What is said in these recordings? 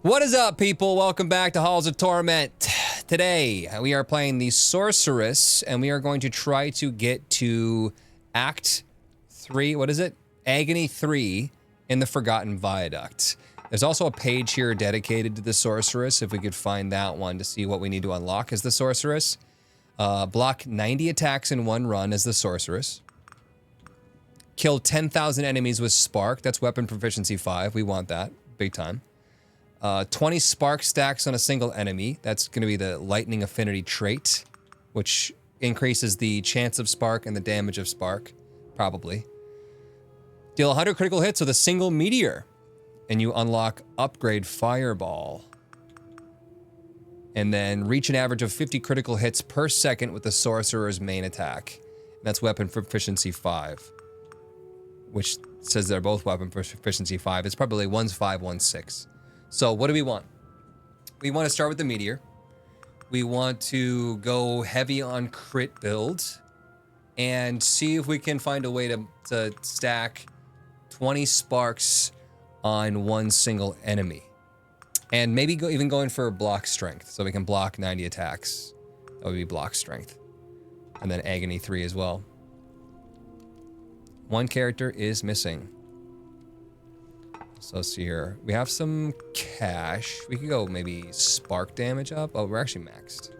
What is up, people? Welcome back to Halls of Torment. Today, we are playing the Sorceress, and we are going to try to get to Act 3, what is it? Agony 3 in the Forgotten Viaduct. There's also a page here dedicated to the Sorceress, if we could find that one to see what we need to unlock as the Sorceress. Block 90 attacks in one run as the Sorceress. Kill 10,000 enemies with Spark, that's weapon proficiency 5, we want that, big time. 20 spark stacks on a single enemy. That's going to be the lightning affinity trait, which increases the chance of spark and the damage of spark, probably. Deal 100 critical hits with a single meteor, and you unlock upgrade fireball. And then reach an average of 50 critical hits per second with the sorcerer's main attack. That's weapon proficiency 5, which says they're both weapon proficiency 5. It's probably one's 5, one's 6. So what do we want? We want to start with the meteor. We want to go heavy on crit build and see if we can find a way to stack 20 sparks on one single enemy. And maybe even going for block strength so we can block 90 attacks. That would be block strength. And then Agony 3 as well. One character is missing. So let's see here. We have some cash. We could go maybe spark damage up. Oh, we're actually maxed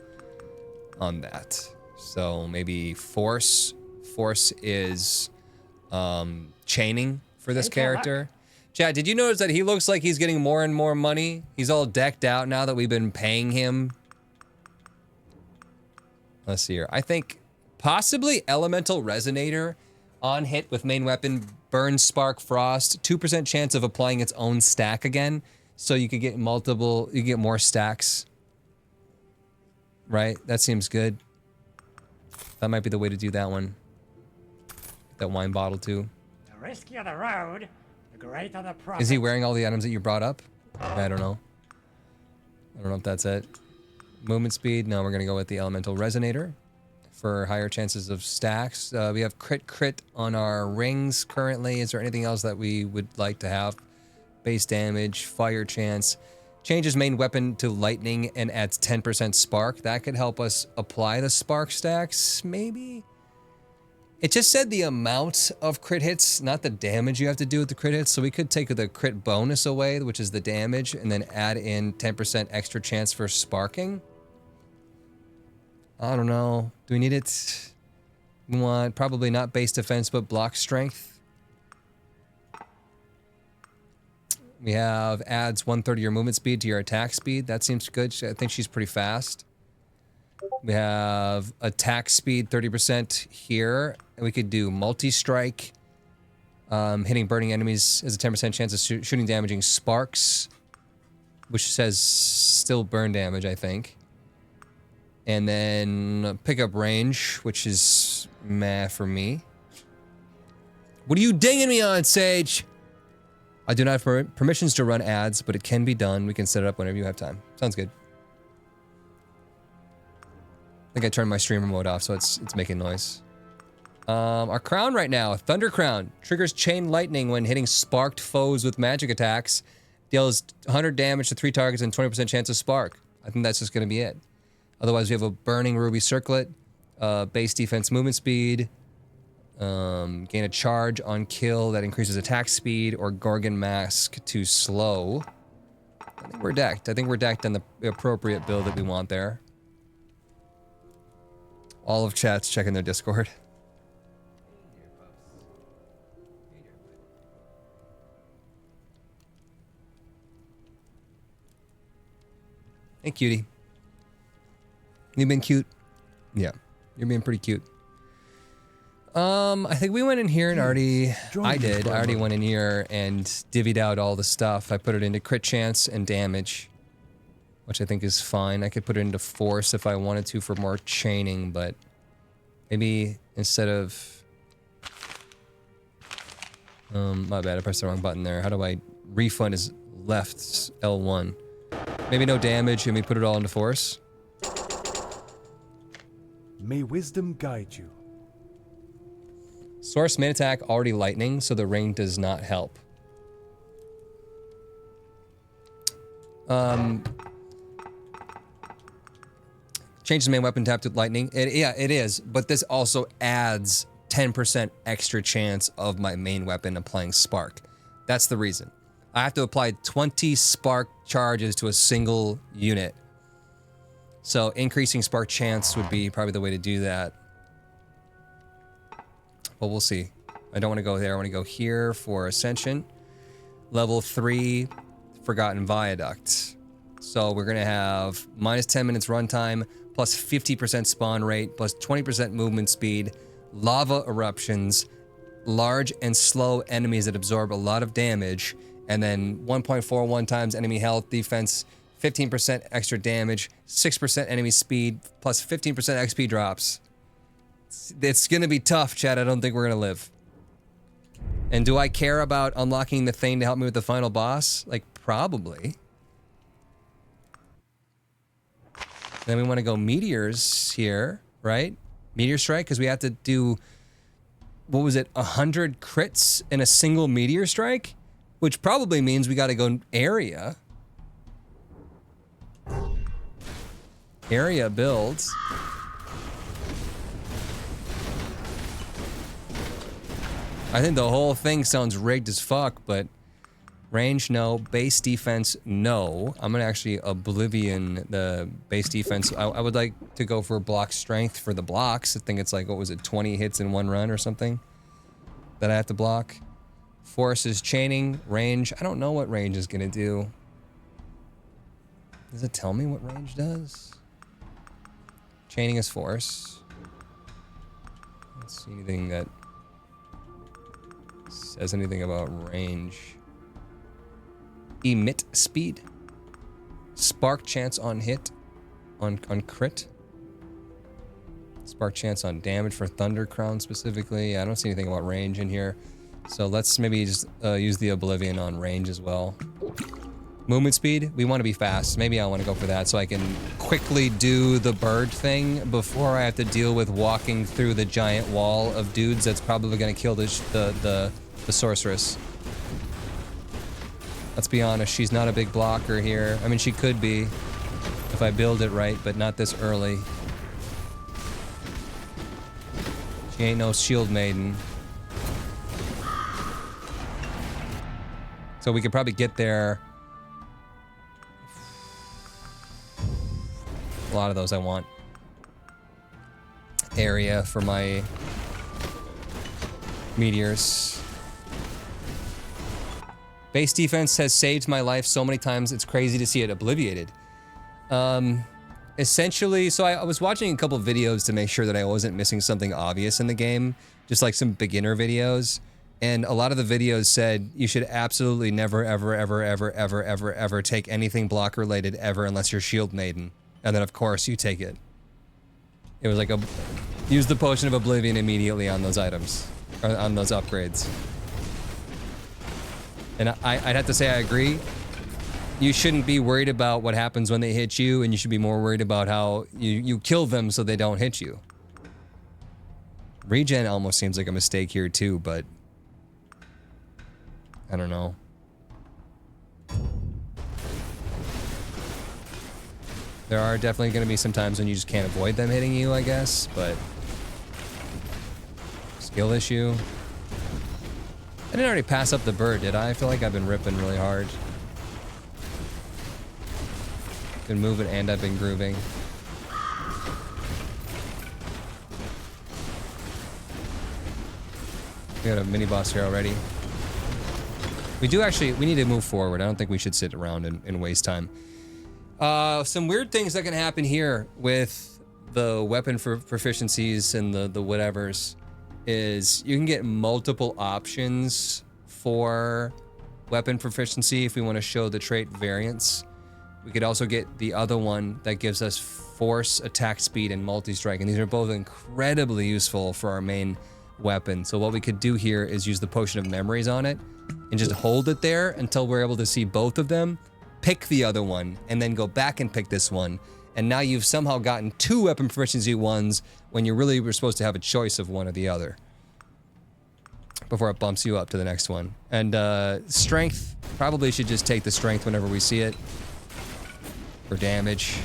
on that. So maybe force. Force is chaining for this character. Chad, did you notice that he looks like he's getting more and more money? He's all decked out now that we've been paying him. Let's see here. I think possibly Elemental Resonator on hit with main weapon. Burn, Spark, Frost, 2% chance of applying its own stack again. So you could get multiple, you get more stacks. Right? That seems good. That might be the way to do that one. That wine bottle too. The riskier the road, the greater the profit. Is he wearing all the items that you brought up? I don't know. I don't know if that's it. Movement speed, no, we're gonna go with the Elemental Resonator for higher chances of stacks. We have crit on our rings currently. Is there anything else that we would like to have? Base damage, fire chance. Changes main weapon to lightning and adds 10% spark. That could help us apply the spark stacks, maybe? It just said the amount of crit hits, not the damage you have to do with the crit hits. So we could take the crit bonus away, which is the damage, and then add in 10% extra chance for sparking. I don't know. Do we need it? We want probably not base defense, but block strength. We have adds 1/3 your movement speed to your attack speed. That seems good. I think she's pretty fast. We have attack speed 30% here. And we could do multi-strike. Hitting burning enemies has a 10% chance of shooting damaging sparks, which says still burn damage, I think. And then pickup range, which is meh for me. What are you dinging me on, Sage? I do not have permissions to run ads, but it can be done. We can set it up whenever you have time. Sounds good. I think I turned my streamer mode off, so it's making noise. Our crown right now, Thunder Crown, triggers chain lightning when hitting sparked foes with magic attacks. Deals 100 damage to 3 targets and 20% chance of spark. I think that's just going to be it. Otherwise, we have a Burning Ruby Circlet, base defense movement speed, gain a charge on kill that increases attack speed, or Gorgon Mask to slow. I think we're decked. I think we're decked on the appropriate build that we want there. All of chat's checking their Discord. Hey, cutie. You've been cute. Yeah, you're being pretty cute. I think we went in here and already... I already went in here and divvied out all the stuff. I put it into crit chance and damage, which I think is fine. I could put it into force if I wanted to for more chaining, but maybe instead of... my bad, I pressed the wrong button there. How do I refund his left L1? Maybe no damage and we put it all into force? May wisdom guide you. Source main attack already lightning, so the ring does not help. Change the main weapon tap to lightning. Yeah, it is, but this also adds 10% extra chance of my main weapon applying spark. That's the reason. I have to apply 20 spark charges to a single unit. So increasing spark chance would be probably the way to do that. But we'll see. I don't want to go there. I want to go here for Ascension. Level 3, Forgotten Viaduct. So we're going to have minus 10 minutes runtime, plus 50% spawn rate, plus 20% movement speed, lava eruptions, large and slow enemies that absorb a lot of damage, and then 1.41 times enemy health, defense, 15% extra damage, 6% enemy speed, plus 15% XP drops. It's gonna be tough, Chad. I don't think we're gonna live. And do I care about unlocking the thing to help me with the final boss? Like, probably. Then we want to go meteors here, right? Meteor strike, because we have to do, what was it, 100 crits in a single meteor strike? Which probably means we got to go area. Area builds. I think the whole thing sounds rigged as fuck, but range, no. Base defense, no. I'm gonna actually oblivion the base defense. I would like to go for block strength for the blocks. I think it's like, what was it, 20 hits in one run or something that I have to block. Force is chaining. Range, I don't know what range is gonna do. Does it tell me what range does? Chaining is force. I don't see anything that says anything about range. Emit speed. Spark chance on hit. On crit. Spark chance on damage for Thunder Crown specifically. I don't see anything about range in here. So let's maybe just use the Oblivion on range as well. Movement speed, we want to be fast. Maybe I want to go for that so I can quickly do the bird thing before I have to deal with walking through the giant wall of dudes that's probably going to kill the Sorceress. Let's be honest, she's not a big blocker here. I mean, she could be if I build it right, but not this early. She ain't no shield maiden. So we could probably get there. A lot of those I want. Area for my meteors. Base defense has saved my life so many times, it's crazy to see it obliviated. Essentially, so I was watching a couple videos to make sure that I wasn't missing something obvious in the game, just like some beginner videos. And a lot of the videos said you should absolutely never, ever take anything block related ever unless you're Shield Maiden. And then of course you take it. It was like use the Potion of Oblivion immediately on those items, or on those upgrades. And I'd have to say I agree. You shouldn't be worried about what happens when they hit you, and you should be more worried about how you kill them so they don't hit you. Regen almost seems like a mistake here too, but I don't know. There are definitely going to be some times when you just can't avoid them hitting you, I guess, but skill issue. I didn't already pass up the bird, did I? I feel like I've been ripping really hard. Been moving and I've been grooving. We got a mini boss here already. We need to move forward. I don't think we should sit around and waste time. Some weird things that can happen here with the weapon for proficiencies and the whatevers is you can get multiple options for weapon proficiency if we want to show the trait variants. We could also get the other one that gives us force, attack speed, and multi-strike, and these are both incredibly useful for our main weapon. So what we could do here is use the Potion of Memories on it and just hold it there until we're able to see both of them, pick the other one, and then go back and pick this one. And now you've somehow gotten two weapon proficiency ones when you really were supposed to have a choice of one or the other before it bumps you up to the next one. And strength, probably should just take the strength whenever we see it. for damage.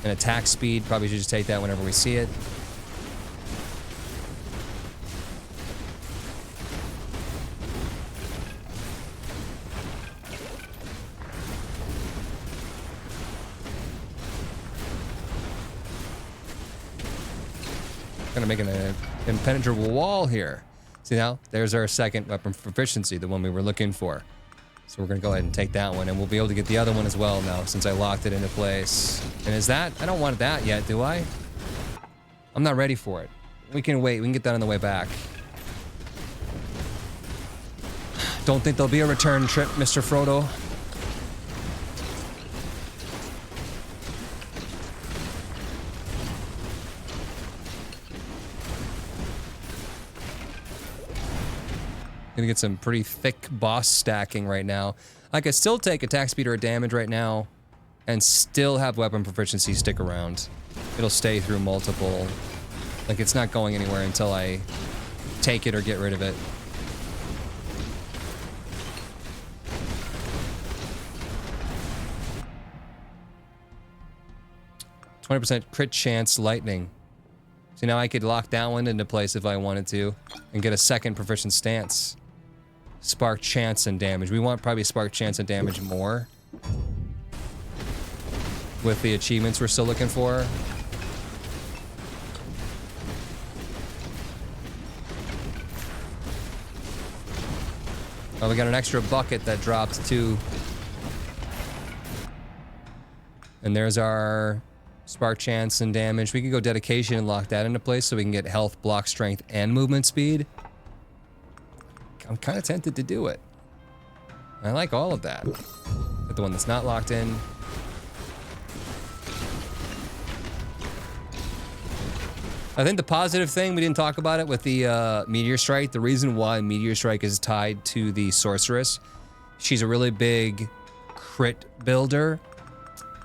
And attack speed, probably should just take that whenever we see it. Gonna make an impenetrable wall here. See now, there's our second weapon proficiency, the one we were looking for. So we're gonna go ahead and take that one, and we'll be able to get the other one as well now, since I locked it into place. And is that? I don't want that yet, do I? I'm not ready for it. We can wait, we can get that on the way back. Don't think there'll be a return trip, Mr. Frodo. Gonna get some pretty thick boss stacking right now. I could still take attack speed or damage right now and still have weapon proficiency stick around. It'll stay through multiple. Like, it's not going anywhere until I take it or get rid of it. %, crit chance lightning. So now I could lock that one into place if I wanted to and get a second proficient stance. Spark chance and damage. We want probably spark chance and damage more with the achievements we're still looking for. Oh, we got an extra bucket that dropped too. And there's our spark chance and damage. We can go dedication and lock that into place so we can get health, block strength, and movement speed. I'm kind of tempted to do it. I like all of that. But the one that's not locked in. I think the positive thing, we didn't talk about it with the Meteor Strike. The reason why Meteor Strike is tied to the Sorceress, she's a really big crit builder.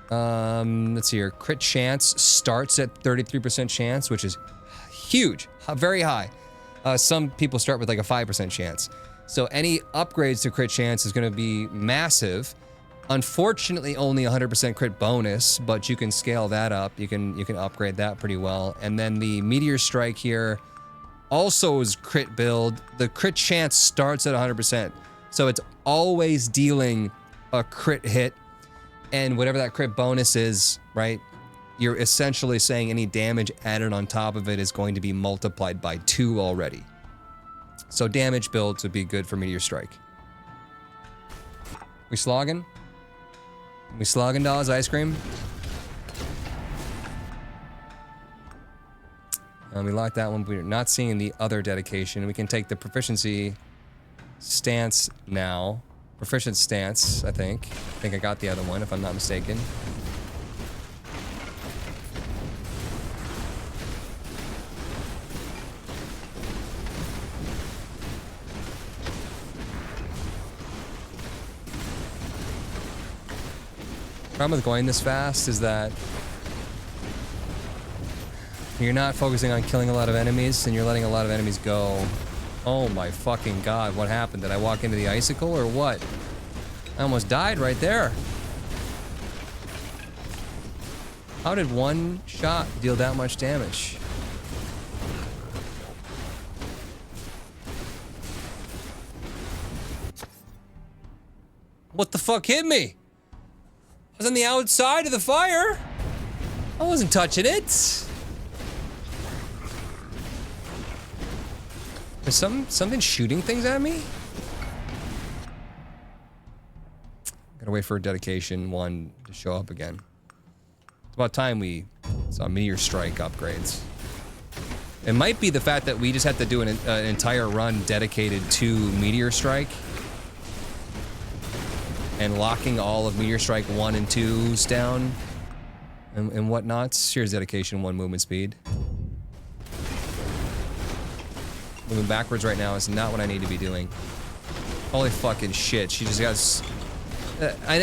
Let's see here. Crit chance starts at 33% chance, which is huge, very high. Some people start with like a 5% chance. So any upgrades to crit chance is going to be massive. Unfortunately, only 100% crit bonus, but you can scale that up. You can upgrade that pretty well. And then the Meteor Strike here also is crit build. The crit chance starts at 100%. So it's always dealing a crit hit. And whatever that crit bonus is, right? You're essentially saying any damage added on top of it is going to be multiplied by 2 already. So damage builds would be good for Meteor Strike. We slogging? We slogging, dolls? Ice cream? We locked that one. We're not seeing the other dedication. We can take the proficiency stance now. Proficient stance, I think. I think I got the other one, if I'm not mistaken. Problem with going this fast is that you're not focusing on killing a lot of enemies and you're letting a lot of enemies go. Oh my fucking god, what happened? Did I walk into the icicle or what? I almost died right there. How did one shot deal that much damage? What the fuck hit me? I was on the outside of the fire. I wasn't touching it. Is something shooting things at me? Gotta wait for a dedication 1 to show up again. It's about time we saw Meteor Strike upgrades. It might be the fact that we just have to do an entire run dedicated to Meteor Strike. And locking all of Meteor Strike 1 and 2s down. And whatnot. Here's dedication 1 movement speed. Moving backwards right now is not what I need to be doing. Holy fucking shit. She just got...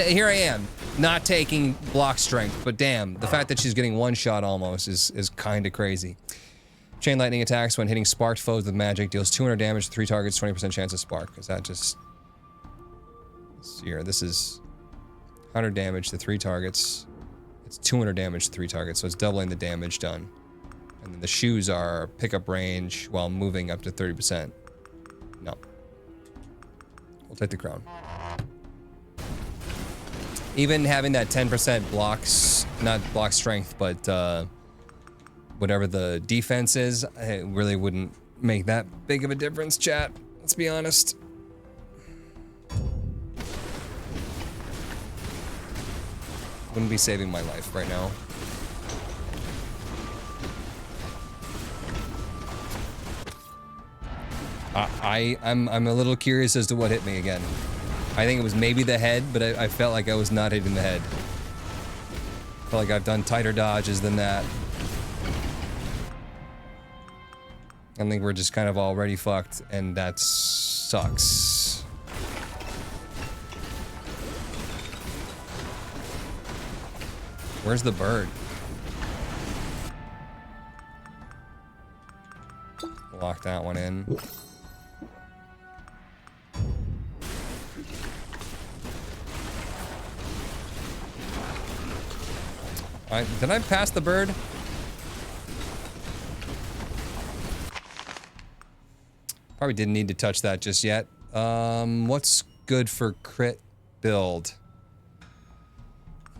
here I am, not taking block strength, but damn, the fact that she's getting 1 shot almost is kind of crazy. Chain lightning attacks when hitting sparked foes with magic, deals 200 damage to 3 targets, 20% chance of spark. Is that just... Let's see here, this is 100 damage to 3 targets. It's 200 damage to 3 targets, so it's doubling the damage done. And then the shoes are pickup range while moving up to 30%. No. We'll take the crown. Even having that 10% blocks, not block strength, but whatever the defense is, it really wouldn't make that big of a difference, chat. Let's be honest. Wouldn't be saving my life right now. I'm a little curious as to what hit me again. I think it was maybe the head, but I felt like I was not hitting the head. I felt like I've done tighter dodges than that. I think we're just kind of already fucked, and that sucks. Where's the bird? Lock that one in. Did I pass the bird? Probably didn't need to touch that just yet. What's good for crit build?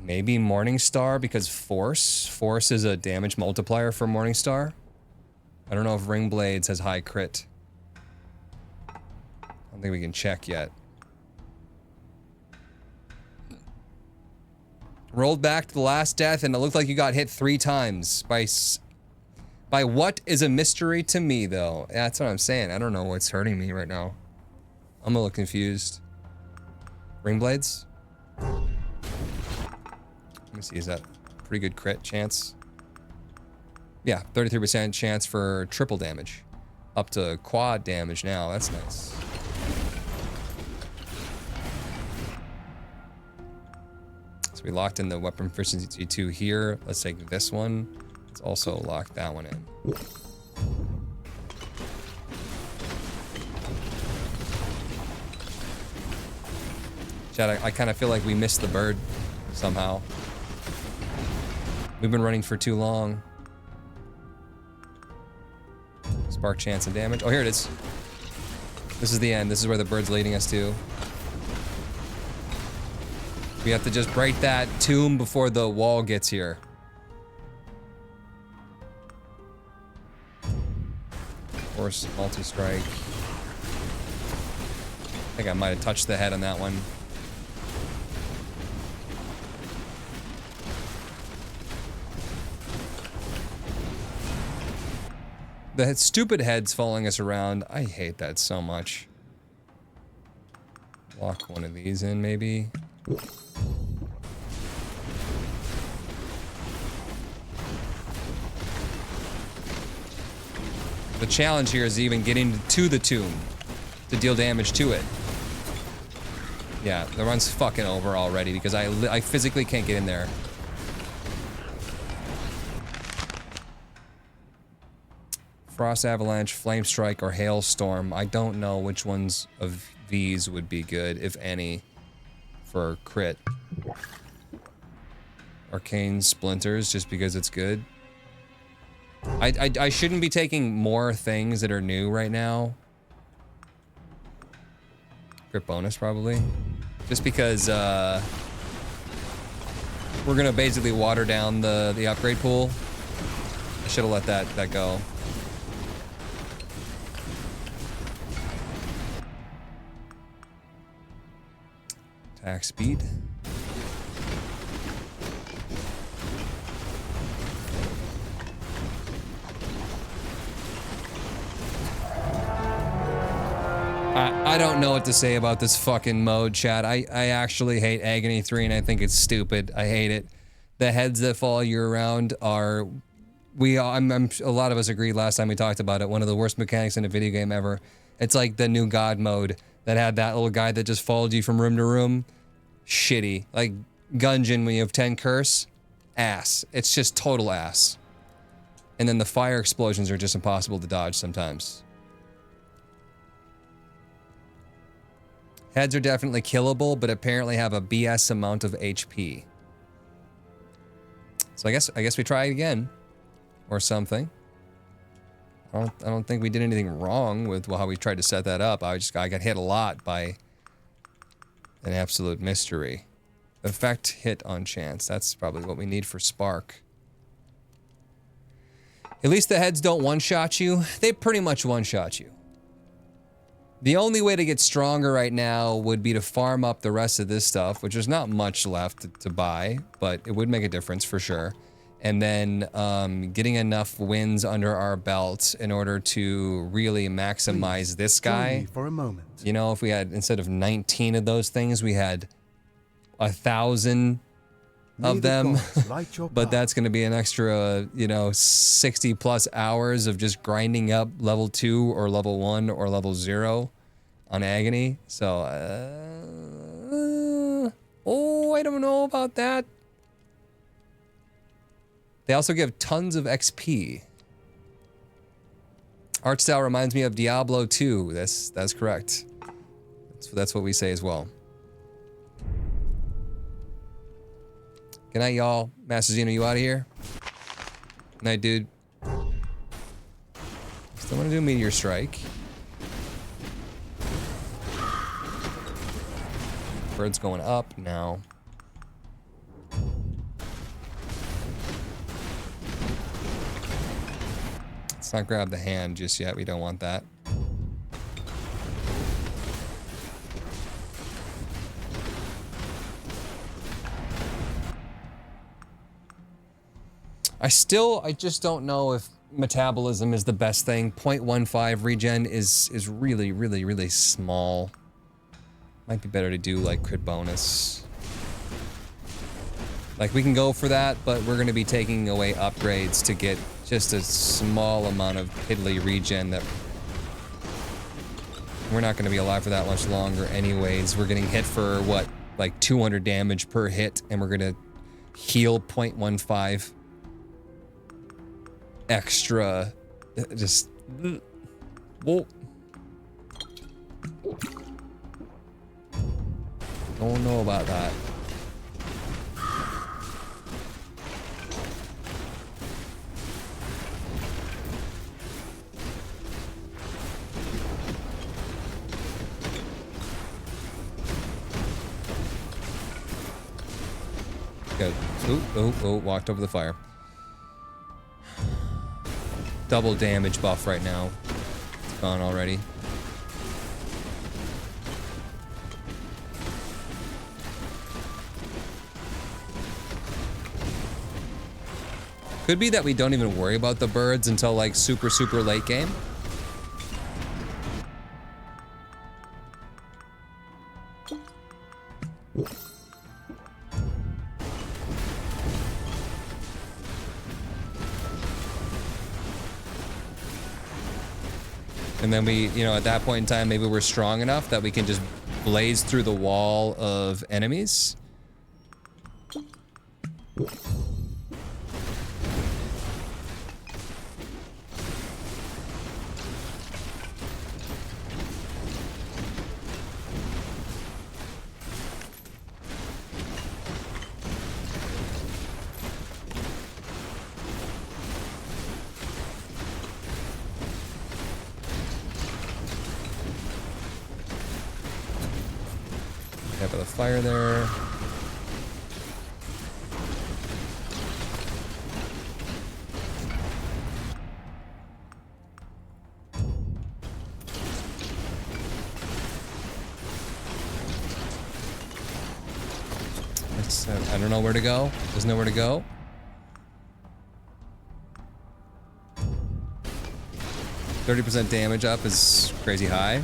Maybe Morningstar, because Force. Force is a damage multiplier for Morningstar. I don't know if Ring Blades has high crit. I don't think we can check yet. Rolled back to the last death, and it looked like you got hit 3 times by what is a mystery to me, though. That's what I'm saying. I don't know what's hurting me right now. I'm a little confused. Ring Blades? Let me see, is that a pretty good crit chance? Yeah, 33% chance for triple damage. Up to quad damage now, that's nice. So we locked in the weapon proficiency 2 here. Let's take this one. Let's also lock that one in. Chad, I kind of feel like we missed the bird somehow. We've been running for too long. Spark chance and damage. Oh, here it is. This is the end. This is where the bird's leading us to. We have to just break that tomb before the wall gets here. Force multi-strike. I think I might have touched the head on that one. The stupid head's following us around. I hate that so much. Lock one of these in, maybe. The challenge here is even getting to the tomb to deal damage to it. Yeah, the run's fucking over already because I physically can't get in there. Frost Avalanche, Flame Strike, or Hailstorm. I don't know which ones of these would be good, if any, for crit. Arcane Splinters, just because it's good. I shouldn't be taking more things that are new right now. Crit bonus, probably. Just because, we're gonna basically water down the upgrade pool. I should have let that go. Attack speed. I don't know what to say about this fucking mode, chat. I actually hate Agony 3 and I think it's stupid. I hate it. The heads that follow you around are... a lot of us agreed last time we talked about it. One of the worst mechanics in a video game ever. It's like the new God mode that had that little guy that just followed you from room to room. Shitty. Like Gungeon when you have 10 curse. Ass. It's just total ass. And then the fire explosions are just impossible to dodge sometimes. Heads are definitely killable, but apparently have a BS amount of HP. So I guess we try again, or something. I don't think we did anything wrong with how we tried to set that up. I got hit a lot by an absolute mystery. Effect hit on chance. That's probably what we need for Spark. At least the heads don't one-shot you. They pretty much one-shot you. The only way to get stronger right now would be to farm up the rest of this stuff, which there's not much left to buy, but it would make a difference for sure. And then getting enough wins under our belt in order to really maximize this guy. Join me for a moment. You know, if we had, instead of 19 of those things, we had 1,000 of them. But that's going to be an extra, you know, 60 plus hours of just grinding up level 2 or level 1 or level 0 on Agony. So, oh, I don't know about that. They also give tons of XP. Art style reminds me of Diablo 2. That's correct. That's what we say as well. Good night, y'all. Master Xeno, you out of here? Good night, dude. Still want to do Meteor Strike. Bird's going up now. Let's not grab the hand just yet. We don't want that. I just don't know if metabolism is the best thing. 0.15 regen is really, really, really small. Might be better to do like crit bonus. Like we can go for that, but we're gonna be taking away upgrades to get just a small amount of piddly regen that we're not gonna be alive for that much longer anyways. We're getting hit for what, like 200 damage per hit, and we're gonna heal 0.15 extra. Just whoa. Don't know about that. Good. Oh, walked over the fire. Double damage buff right now. It's gone already. Could be that we don't even worry about the birds until like super late game. And then we, you know, at that point in time, maybe we're strong enough that we can just blaze through the wall of enemies. Have the fire there. I don't know where to go. There's nowhere to go. %30 damage up is crazy high.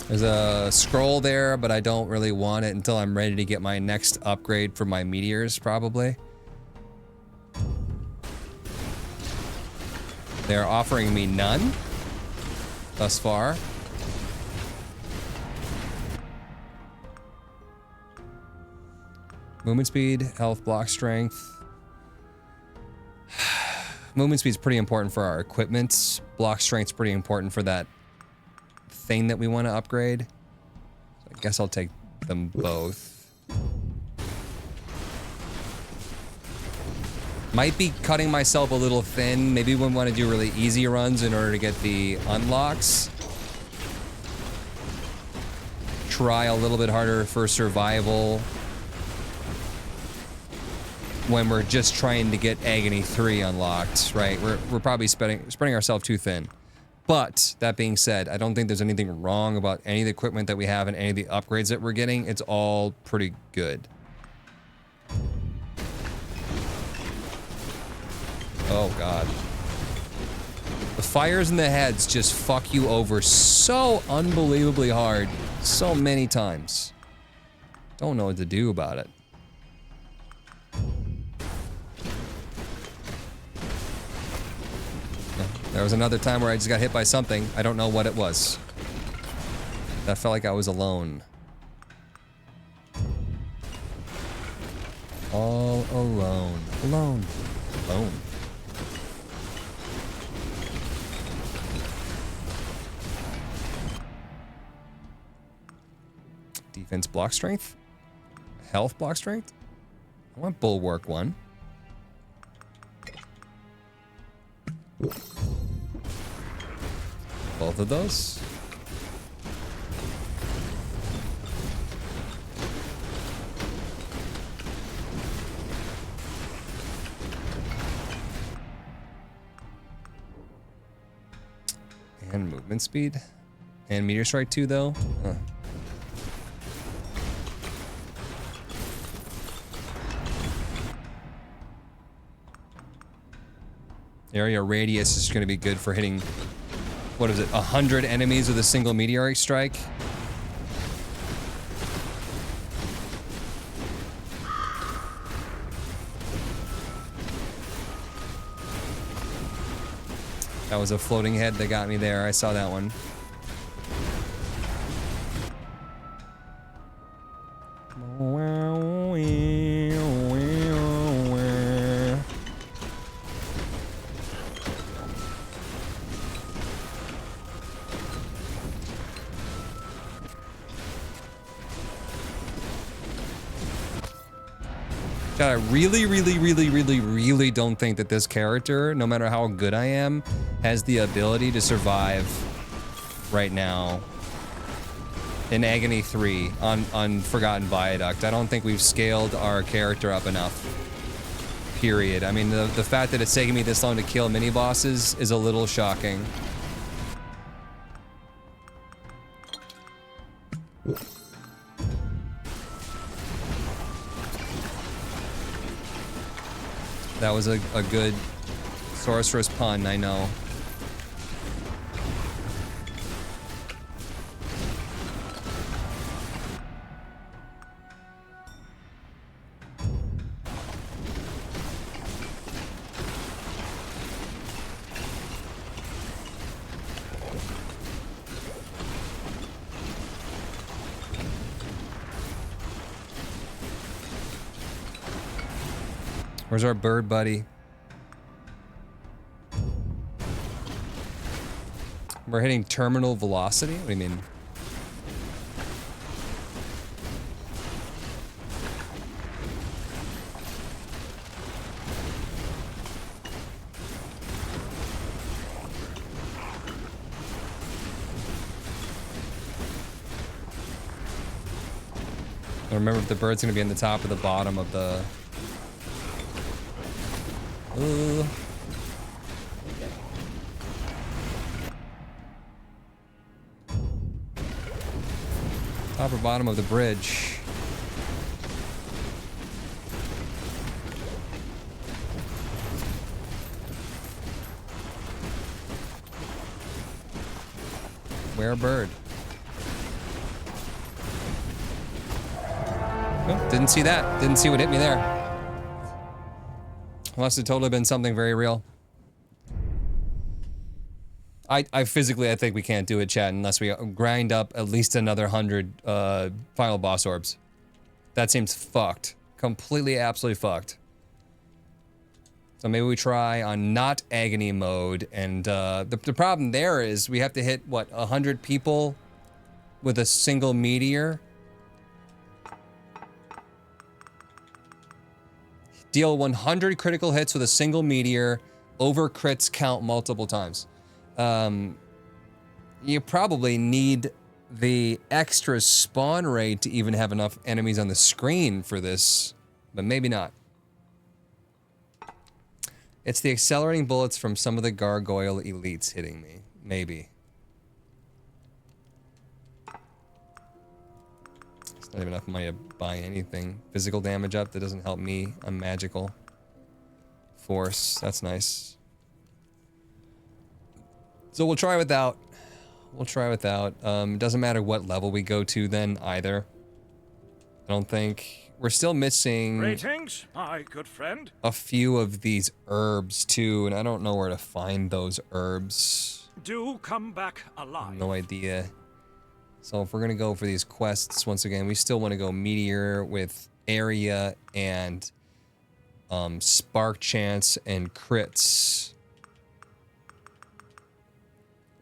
There's a scroll there, but I don't really want it until I'm ready to get my next upgrade for my meteors, probably. They're offering me none thus far. Movement speed, health, block strength. movement speed's pretty important for our equipment. Block strength's pretty important for that thing that we want to upgrade. So I guess I'll take them both. Might be cutting myself a little thin. Maybe we want to do really easy runs in order to get the unlocks. Try a little bit harder for survival when we're just trying to get Agony 3 unlocked, right? We're probably spreading ourselves too thin. But that being said, I don't think there's anything wrong about any of the equipment that we have and any of the upgrades that we're getting. It's all pretty good. Oh god. The fires in the heads just fuck you over so unbelievably hard, so many times. Don't know what to do about it. There was another time where I just got hit by something. I don't know what it was. That felt like I was alone. All alone. Alone. Alone. Defense block strength? Health block strength? I want bulwark 1. Both of those? And movement speed? And meteor strike 2 though? Huh. Area radius is going to be good for hitting, what is it, 100 enemies with a single meteoric strike? That was a floating head that got me there. I saw that one. God, I really don't think that this character, no matter how good I am, has the ability to survive right now in Agony 3 on Forgotten Viaduct. I don't think we've scaled our character up enough. Period. I mean, the fact that it's taking me this long to kill mini-bosses is a little shocking. That was a good Sorceress pun, I know. Where's our bird buddy? We're hitting terminal velocity? What do you mean? I remember if the bird's gonna be in the top or the bottom of the... Top or bottom of the bridge. Where bird? Oh, didn't see that. Didn't see what hit me there. Must have totally been something very real. I physically, I think we can't do it, chat, unless we grind up at least another 100 final boss orbs. That seems fucked. Completely, absolutely fucked. So maybe we try on not Agony mode, and the problem there is we have to hit, what, 100 people with a single meteor? Deal 100 critical hits with a single meteor, over crits count multiple times. You probably need the extra spawn rate to even have enough enemies on the screen for this, but maybe not. It's the accelerating bullets from some of the gargoyle elites hitting me. Maybe. It's not even enough money to buy anything. Physical damage up, that doesn't help me. I'm magical. Force, that's nice. So we'll try without. We'll try without. Doesn't matter what level we go to then either. I don't think. We're still missing Greetings, my good friend. a few of these herbs too, and I don't know where to find those herbs. Do come back alive. No idea. So if we're gonna go for these quests once again, we still want to go meteor with area and spark chance and crits.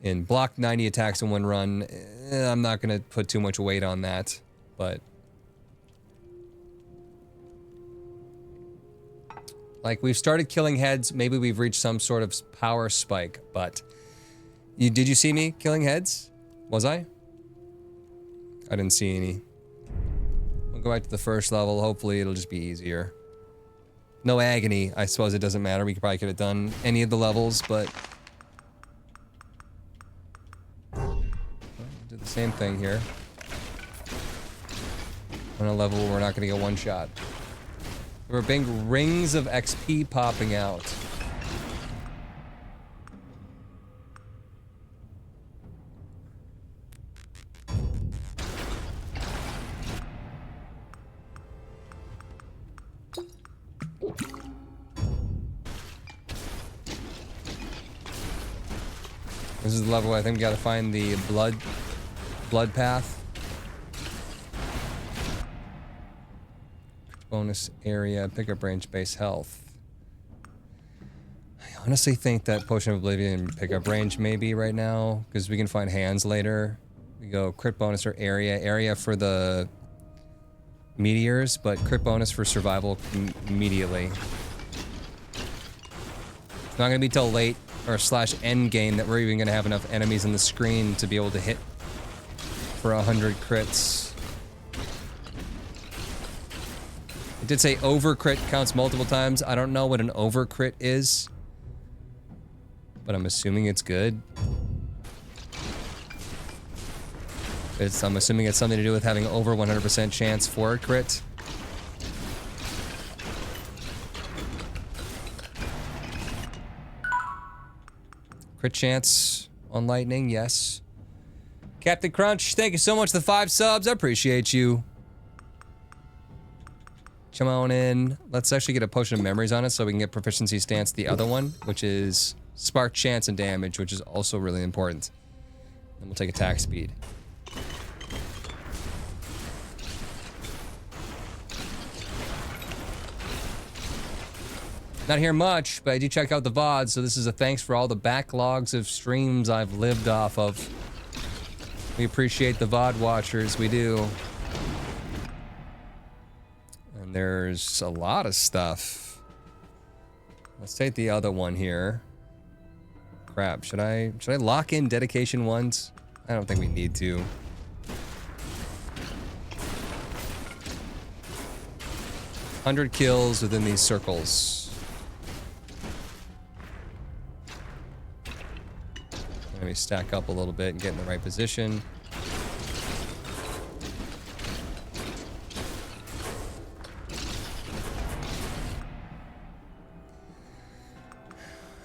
In block 90 attacks in one run, I'm not gonna put too much weight on that, but like, we've started killing heads. Maybe we've reached some sort of power spike, but... Did you see me killing heads? Was I? I didn't see any. We'll go back to the first level. Hopefully it'll just be easier. No agony. I suppose it doesn't matter. We could have done any of the levels, but... do the same thing here. On a level where we're not going to get one shot. There were big rings of XP popping out. This is the level where I think we gotta find the blood path. Bonus area, pickup range, base health. I honestly think that Potion of Oblivion pickup range maybe right now, because we can find hands later. We go crit bonus or area for the meteors, but crit bonus for survival immediately. It's not gonna be till late or slash end game that we're even gonna have enough enemies on the screen to be able to hit for 100 crits. It did say over crit counts multiple times. I don't know what an over crit is, but I'm assuming it's good. I'm assuming it's something to do with having over 100% chance for a crit. Crit chance on lightning, yes. Captain Crunch, thank you so much for the 5 subs. I appreciate you. Come on in. Let's actually get a potion of memories on it so we can get proficiency stance the other one, which is spark chance and damage, which is also really important. Then we'll take attack speed. Not here much, but I do check out the VODs, so this is a thanks for all the backlogs of streams I've lived off of. We appreciate the VOD watchers, we do. And there's a lot of stuff. Let's take the other one here. Crap, should I lock in dedication ones? I don't think we need to. 100 kills within these circles. Let me stack up a little bit and get in the right position.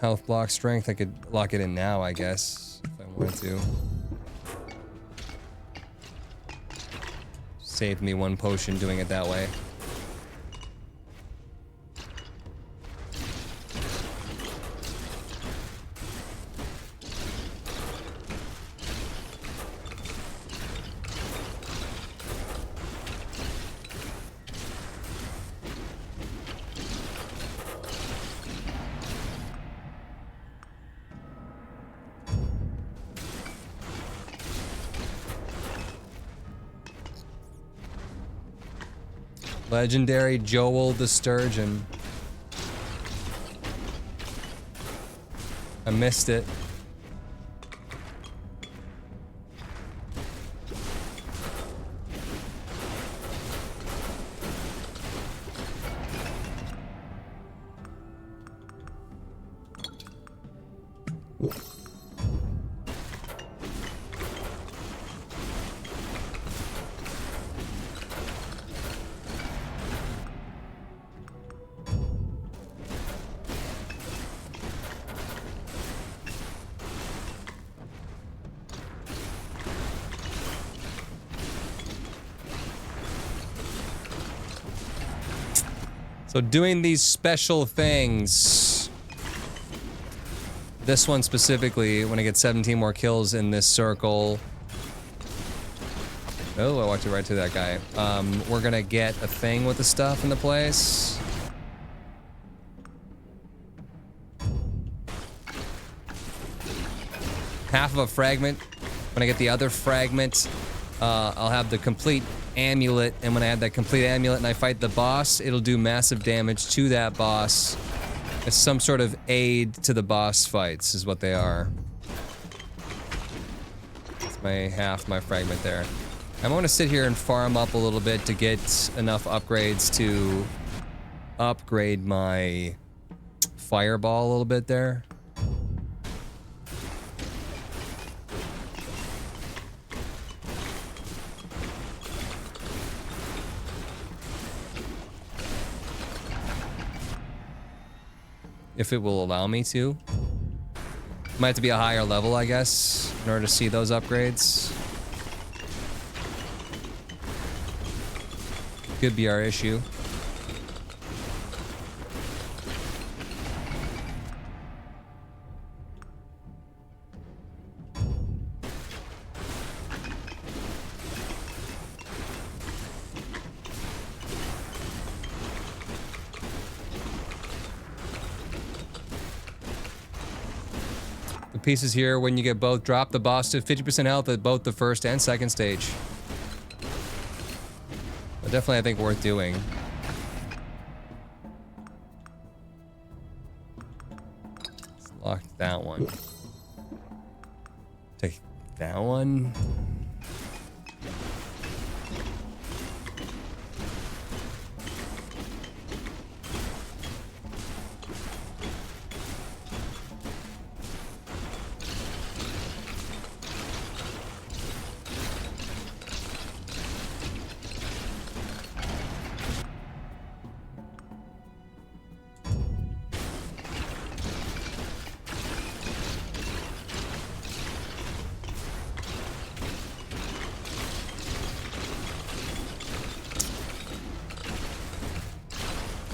Health block strength, I could lock it in now, I guess, if I wanted to. Saved me 1 potion doing it that way. Legendary Joel the Sturgeon. I missed it. So doing these special things, this one specifically, when I get 17 more kills in this circle. Oh, I walked right to that guy. We're gonna get a thing with the stuff in the place. Half of a fragment. When I get the other fragment, I'll have the complete amulet, and when I have that complete amulet and I fight the boss, it'll do massive damage to that boss. It's some sort of aid to the boss fights, is what they are. It's my half my fragment there. I'm gonna sit here and farm up a little bit to get enough upgrades to upgrade my fireball a little bit there. If it will allow me to. Might have to be a higher level, I guess, in order to see those upgrades. Could be our issue. Pieces here when you get both. Drop the boss to 50% health at both the first and second stage. But definitely, I think, worth doing. Let's lock that one. Take that one.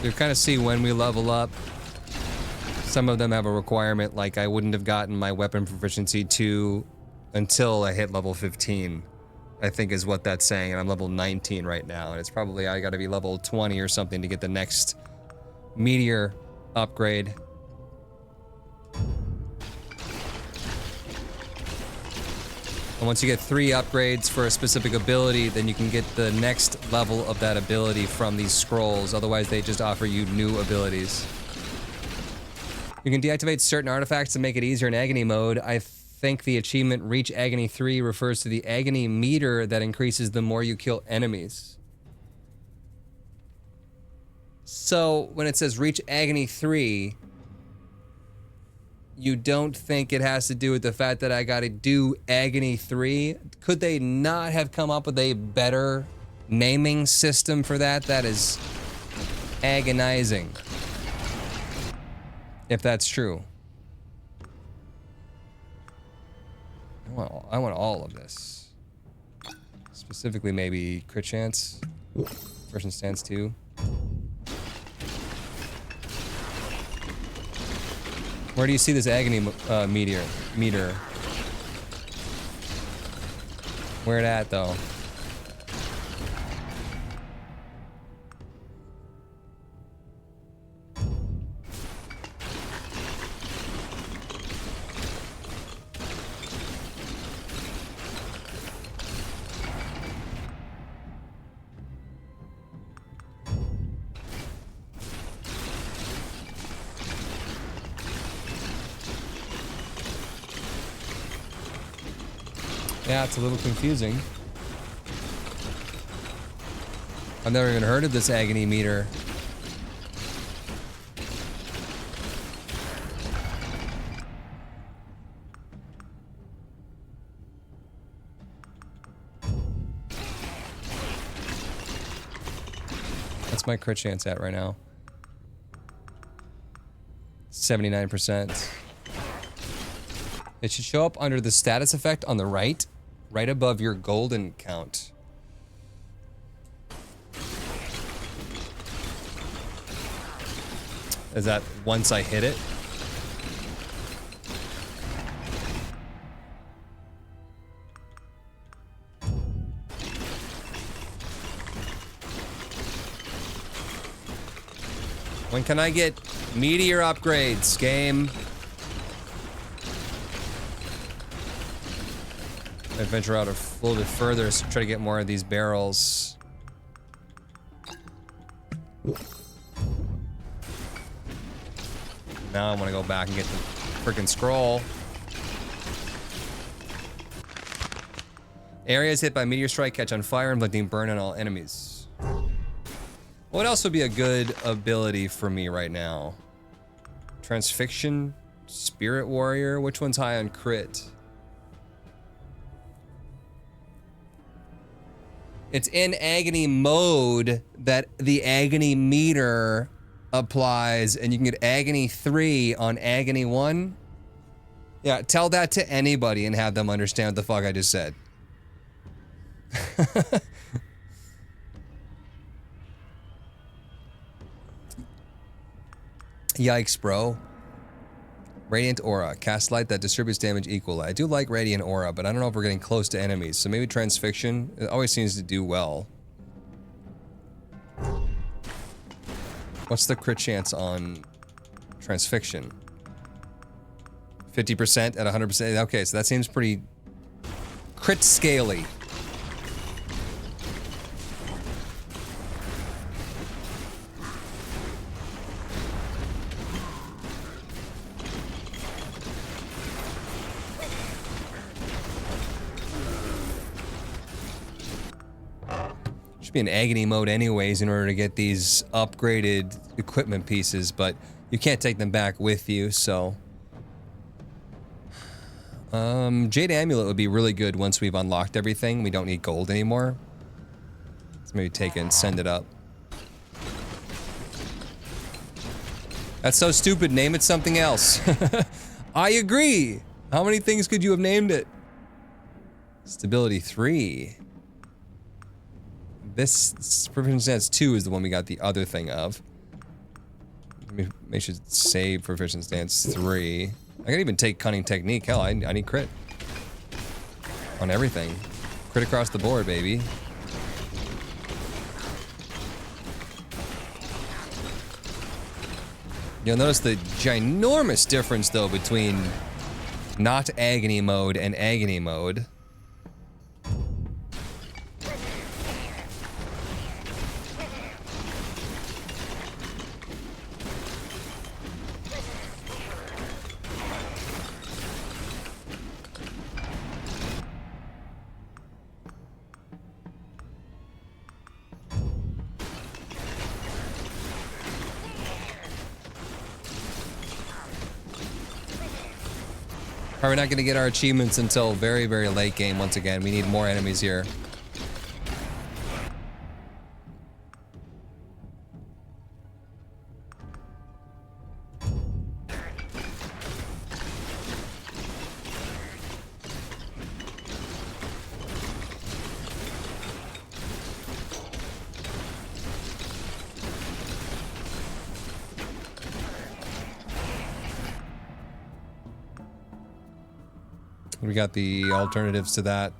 You kind of see when we level up. Some of them have a requirement, like I wouldn't have gotten my weapon proficiency 2 until I hit level 15, I think is what that's saying, and I'm level 19 right now, and it's probably I gotta be level 20 or something to get the next meteor upgrade. And once you get 3 upgrades for a specific ability, then you can get the next level of that ability from these scrolls. Otherwise, they just offer you new abilities. You can deactivate certain artifacts to make it easier in Agony mode. I think the achievement Reach Agony 3 refers to the Agony meter that increases the more you kill enemies. So, when it says Reach Agony 3... you don't think it has to do with the fact that I gotta do Agony 3? Could they not have come up with a better naming system for that? That is agonizing. If that's true. I want all of this. Specifically, maybe crit chance. Version stance 2. Where do you see this Agony meter? Where it at, though? Yeah, it's a little confusing. I've never even heard of this agony meter. What's my crit chance at right now? 79%. It should show up under the status effect on the right above your golden count. Is that once I hit it? When can I get meteor upgrades, game? I venture out a little bit further to try to get more of these barrels. Now I want to go back and get the freaking scroll. Areas hit by meteor strike catch on fire, inflicting burn on all enemies. What else would be a good ability for me right now? Transfixion, Spirit Warrior. Which one's high on crit? It's in agony mode that the agony meter applies, and you can get agony 3 on agony 1. Yeah, tell that to anybody and have them understand what the fuck I just said. Yikes, bro. Radiant Aura. Cast light that distributes damage equally. I do like Radiant Aura, but I don't know if we're getting close to enemies. So maybe Transfixion. It always seems to do well. What's the crit chance on Transfixion? 50% at 100%. Okay, so that seems pretty crit scaly. Should be in agony mode anyways in order to get these upgraded equipment pieces, but you can't take them back with you, so. Jade Amulet would be really good once we've unlocked everything. We don't need gold anymore. Let's maybe take it and send it up. That's so stupid. Name it something else. I agree. How many things could you have named it? Stability 3. This Proficiency Stance 2 is the one we got the other thing of. Maybe should save Proficiency Stance 3. I can even take Cunning Technique. Hell, I need crit. On everything. Crit across the board, baby. You'll notice the ginormous difference, though, between not agony mode and agony mode. Probably not going to get our achievements until very, very late game once again. We need more enemies here. We got the alternatives to that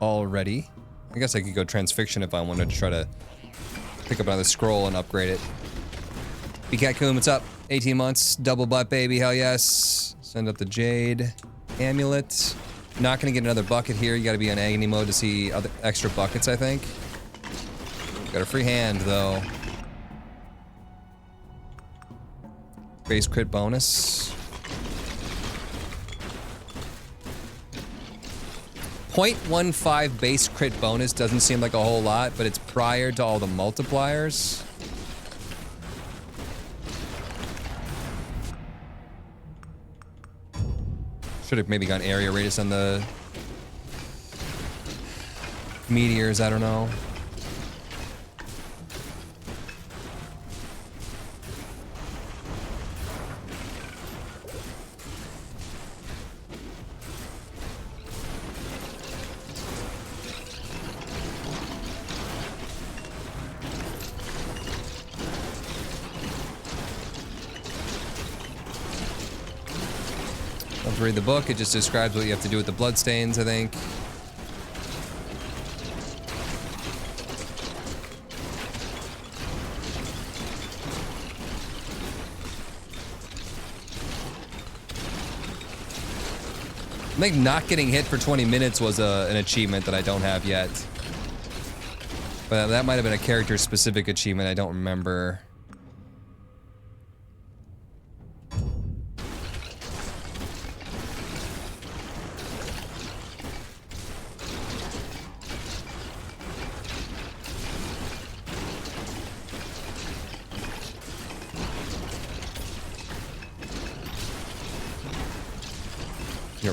already. I guess I could go Transfixion if I wanted to try to pick up another scroll and upgrade it. Bcatcoon, what's up? 18 months, double butt baby, hell yes. Send up the Jade Amulet. Not gonna get another bucket here. You gotta be on agony mode to see other extra buckets, I think. Got a free hand though. Base crit bonus. 0.15 base crit bonus doesn't seem like a whole lot, but it's prior to all the multipliers. Should have maybe gone area radius on the meteors, I don't know. Read the book, it just describes what you have to do with the bloodstains, I think. I think not getting hit for 20 minutes was an achievement that I don't have yet. But that might have been a character-specific achievement, I don't remember.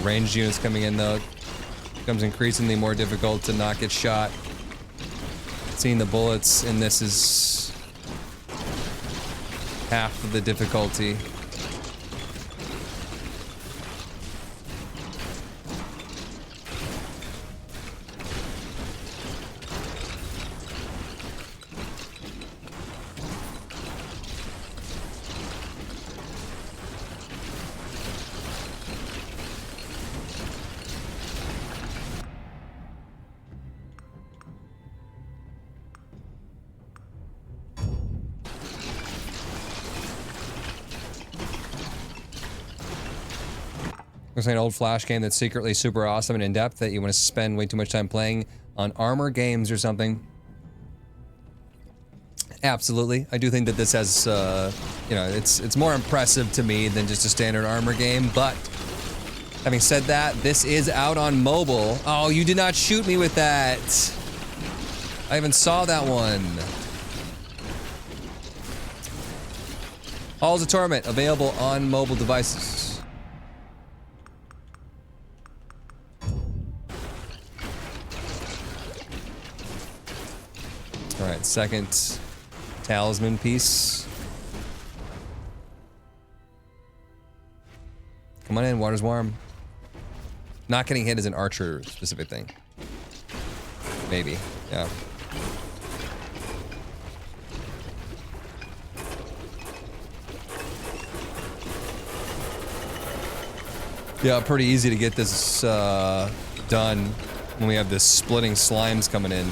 Ranged units coming in though, becomes increasingly more difficult to not get shot. Seeing the bullets in this is half of the difficulty. Looks like an old Flash game that's secretly super awesome and in-depth that you want to spend way too much time playing on Armor Games or something. Absolutely. I do think that this has, you know, it's more impressive to me than just a standard Armor game, but having said that, this is out on mobile. Oh, you did not shoot me with that. I even saw that one. Halls of Torment, available on mobile devices. Alright, second talisman piece. Come on in, water's warm. Not getting hit is an archer specific thing. Maybe, yeah. Yeah, pretty easy to get this done when we have this splitting slimes coming in.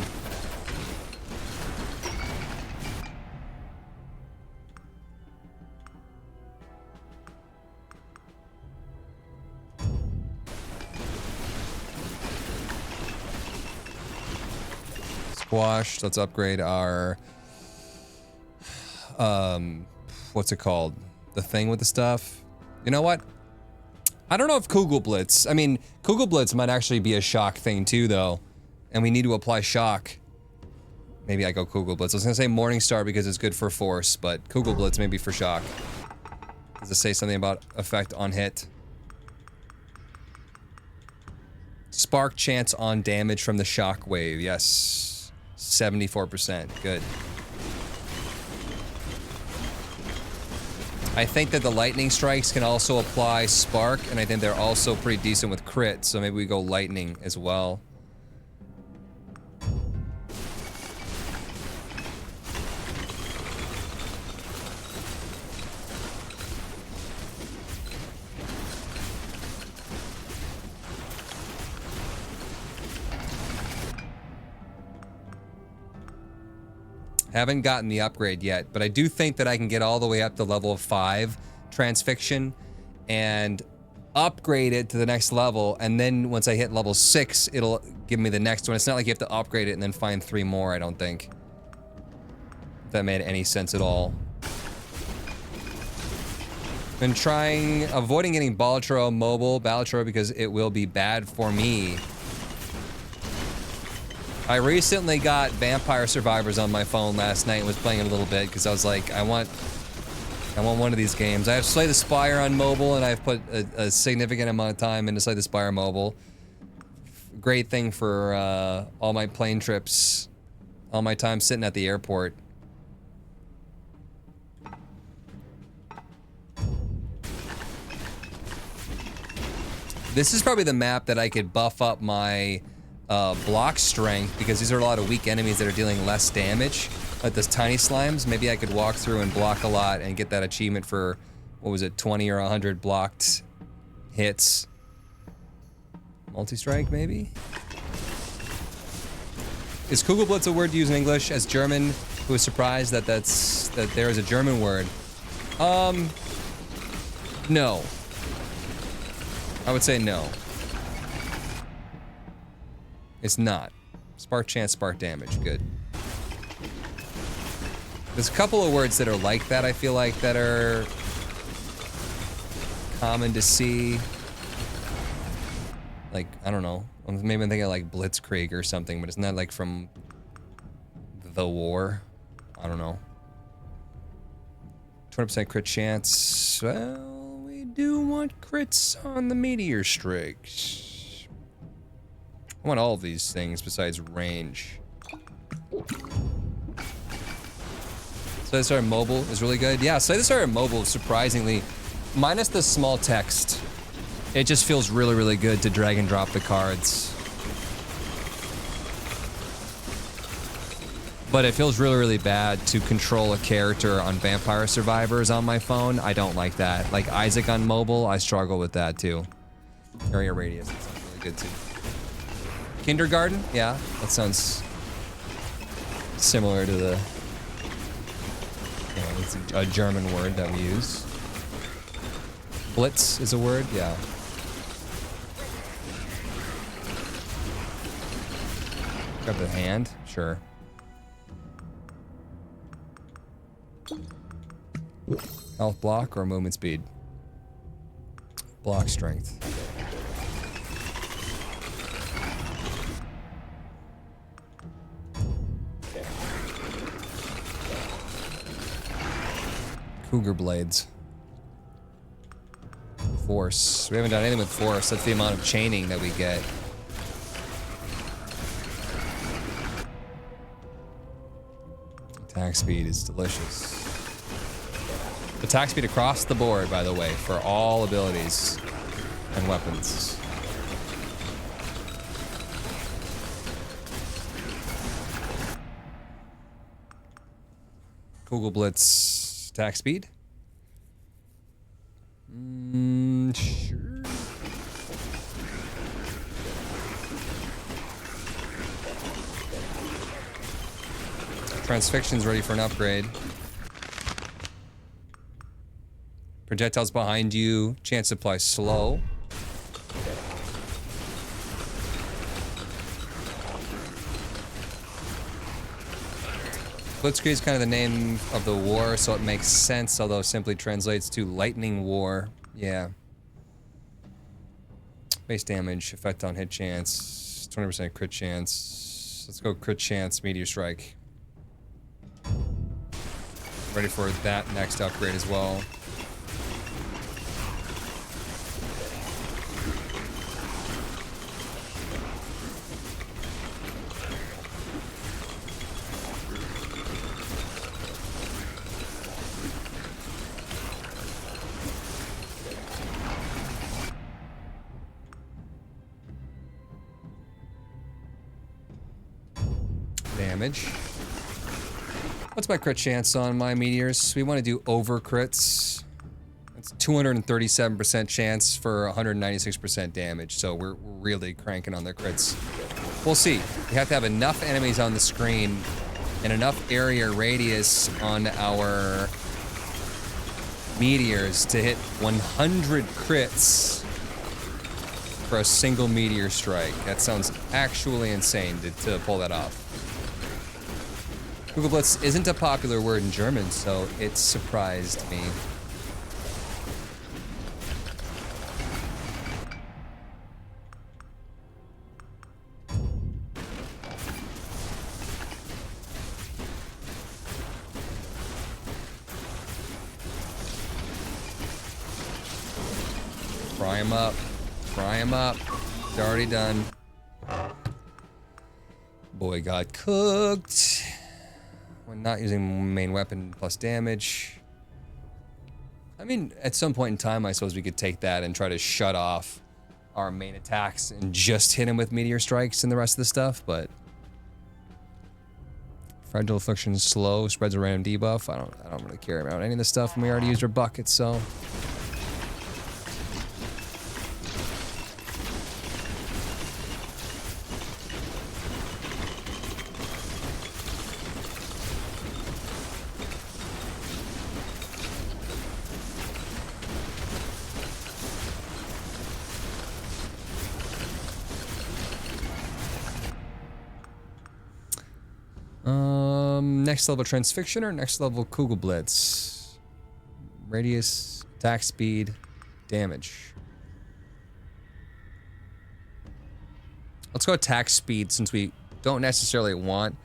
Squash. Let's upgrade our what's it called? The thing with the stuff. You know what? I don't know if Kugelblitz. I mean, Kugelblitz might actually be a shock thing too, though, and we need to apply shock. Maybe I go Kugelblitz. I was gonna say Morningstar because it's good for force, but Kugelblitz maybe for shock. Does it say something about effect on hit? Spark chance on damage from the shock wave. Yes. 74%. Good. I think that the lightning strikes can also apply spark, and I think they're also pretty decent with crit, so maybe we go lightning as well. Haven't gotten the upgrade yet, but I do think that I can get all the way up to level 5 transfixion and upgrade it to the next level, and then once I hit level 6, it'll give me the next one. It's not like you have to upgrade it and then find 3 more, I don't think. If that made any sense at all. Been avoiding getting Balatro mobile, because it will be bad for me. I recently got Vampire Survivors on my phone last night and was playing it a little bit because I was like, I want one of these games. I have Slay the Spire on mobile, and I've put a significant amount of time into Slay the Spire mobile. Great thing for all my plane trips, all my time sitting at the airport. This is probably the map that I could buff up my block strength, because these are a lot of weak enemies that are dealing less damage. Like those tiny slimes, maybe I could walk through and block a lot and get that achievement for, what was it, 20 or 100 blocked hits. Multi-strike, maybe? Is Kugelblitz a word to use in English? As German, who is surprised that there is a German word. No. I would say no. It's not. Spark chance, spark damage, good. There's a couple of words that are like that, I feel like, that are common to see. Like, I don't know. Maybe I'm thinking like Blitzkrieg or something, but it's not like from the war. I don't know. 20% crit chance. Well, we do want crits on the meteor strikes. I want all of these things besides range. Slay the Spire mobile is really good. Yeah, Slay the Spire mobile, surprisingly, minus the small text, it just feels really, really good to drag and drop the cards. But it feels really, really bad to control a character on Vampire Survivors on my phone. I don't like that. Like Isaac on mobile, I struggle with that too. Area radius, that sounds really good too. Kindergarten? Yeah, that sounds similar to the... it's a German word that we use. Blitz is a word, yeah. Grab the hand, sure. Health block or movement speed? Block strength. Cougar blades. Force. We haven't done anything with force. That's the amount of chaining that we get. Attack speed is delicious. Attack speed across the board, by the way, for all abilities and weapons. Kugelblitz attack speed? Sure. Transfixion's ready for an upgrade. Projectiles behind you, chance to apply slow. Blitzkrieg is kind of the name of the war, so it makes sense, although simply translates to lightning war. Yeah. Base damage, effect on hit chance, 20% crit chance. Let's go crit chance, meteor strike. Ready for that next upgrade as well. Damage. What's my crit chance on my meteors? We want to do over crits. It's 237% chance for 196% damage, so we're really cranking on the crits. We'll see. We have to have enough enemies on the screen and enough area radius on our meteors to hit 100 crits for a single meteor strike. That sounds actually insane to pull that off. Kugelblitz isn't a popular word in German, so it surprised me. Fry him up. Fry him up. It's already done. Boy got cooked. When not using main weapon plus damage. I mean, at some point in time, I suppose we could take that and try to shut off our main attacks and just hit him with meteor strikes and the rest of the stuff, but fragile affliction slow, spreads a random debuff. I don't really care about any of this stuff, and we already used our bucket, so. Next level transfixion or next level Kugelblitz? Radius, attack speed, damage. Let's go attack speed since we don't necessarily want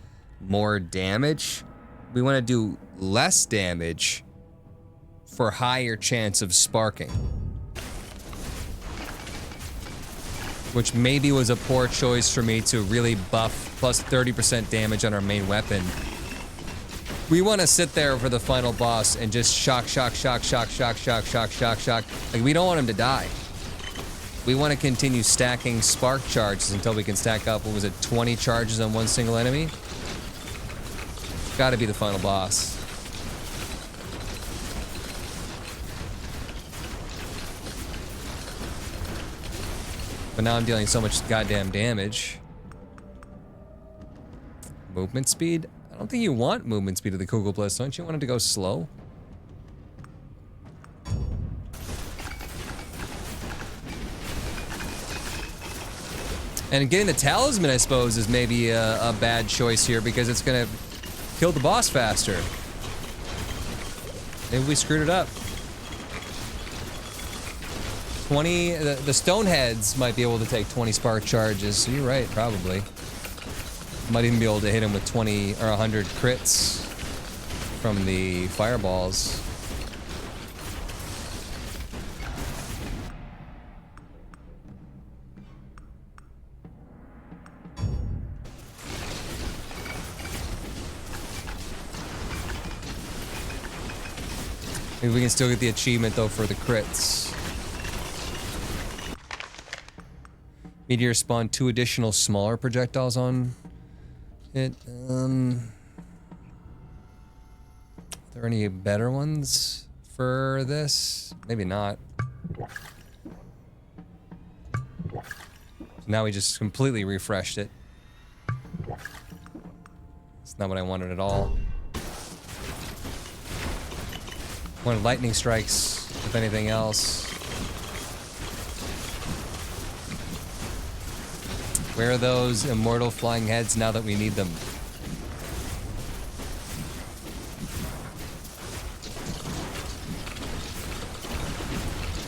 more damage. We want to do less damage for higher chance of sparking. Which maybe was a poor choice for me to really buff plus 30% damage on our main weapon. We want to sit there for the final boss and just shock. Like, we don't want him to die. We want to continue stacking spark charges until we can stack up, what was it, 20 charges on one single enemy? Gotta be the final boss. But now I'm dealing so much goddamn damage. Movement speed? I don't think you want movement speed of the Kugelblitz, don't you want it to go slow? And getting the talisman, I suppose, is maybe a bad choice here because it's gonna kill the boss faster. Maybe we screwed it up. 20, the stoneheads might be able to take 20 spark charges, so you're right, probably. Might even be able to hit him with 20 or 100 crits from the fireballs. Maybe we can still get the achievement though for the crits. Meteor spawned 2 additional smaller projectiles on it. Are there any better ones for this? Maybe not. Now we just completely refreshed it. It's not what I wanted at all. Wanted lightning strikes, if anything else. Where are those immortal flying heads now that we need them?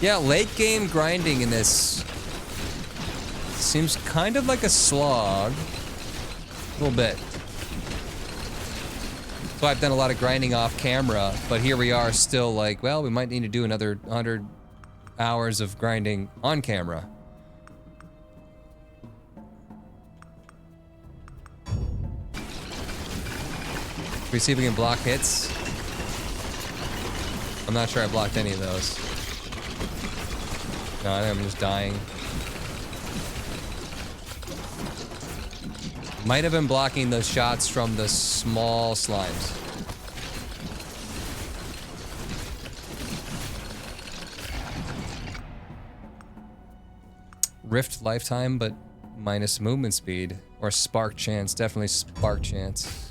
Yeah, late game grinding in this seems kind of like a slog. A little bit. So I've done a lot of grinding off camera, but here we are still like, well, we might need to do another 100 hours of grinding on camera. Can we see if we can block hits? I'm not sure I blocked any of those. No, I think I'm just dying. Might have been blocking those shots from the small slimes. Rift lifetime, but minus movement speed. Or spark chance, definitely spark chance.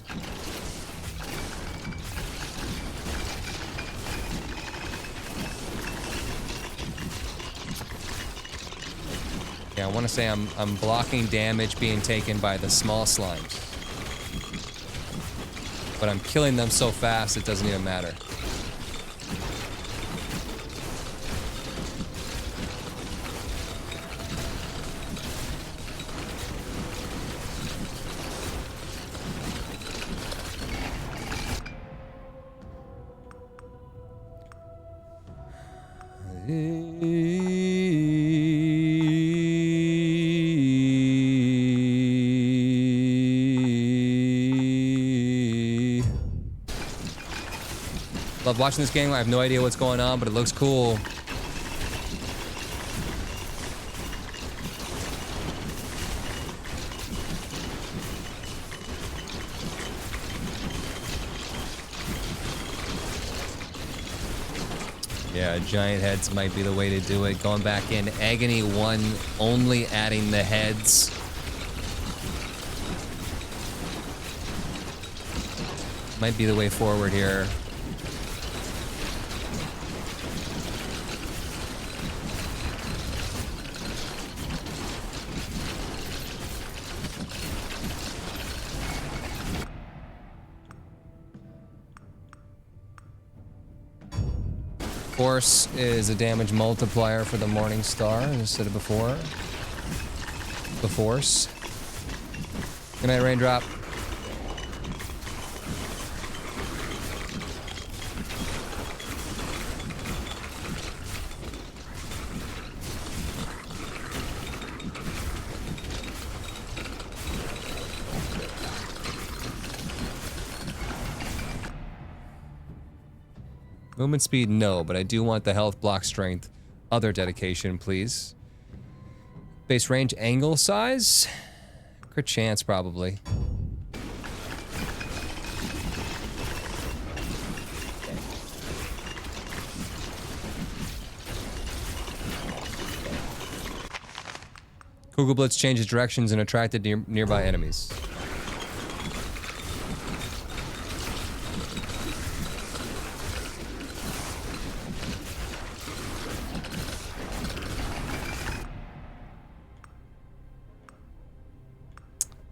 Yeah, I want to say I'm blocking damage being taken by the small slimes. But I'm killing them so fast it doesn't even matter. Love watching this game. I have no idea what's going on, but it looks cool. Yeah, giant heads might be the way to do it. Going back in Agony 1, only adding the heads. Might be the way forward here. Force is a damage multiplier for the Morning Star, as I said it before. The Force. Good night, Raindrop. Movement speed, no, but I do want the health, block strength, other dedication, please. Base range, angle size? Crit chance, probably. Kugel Blitz changes directions and attracted nearby enemies.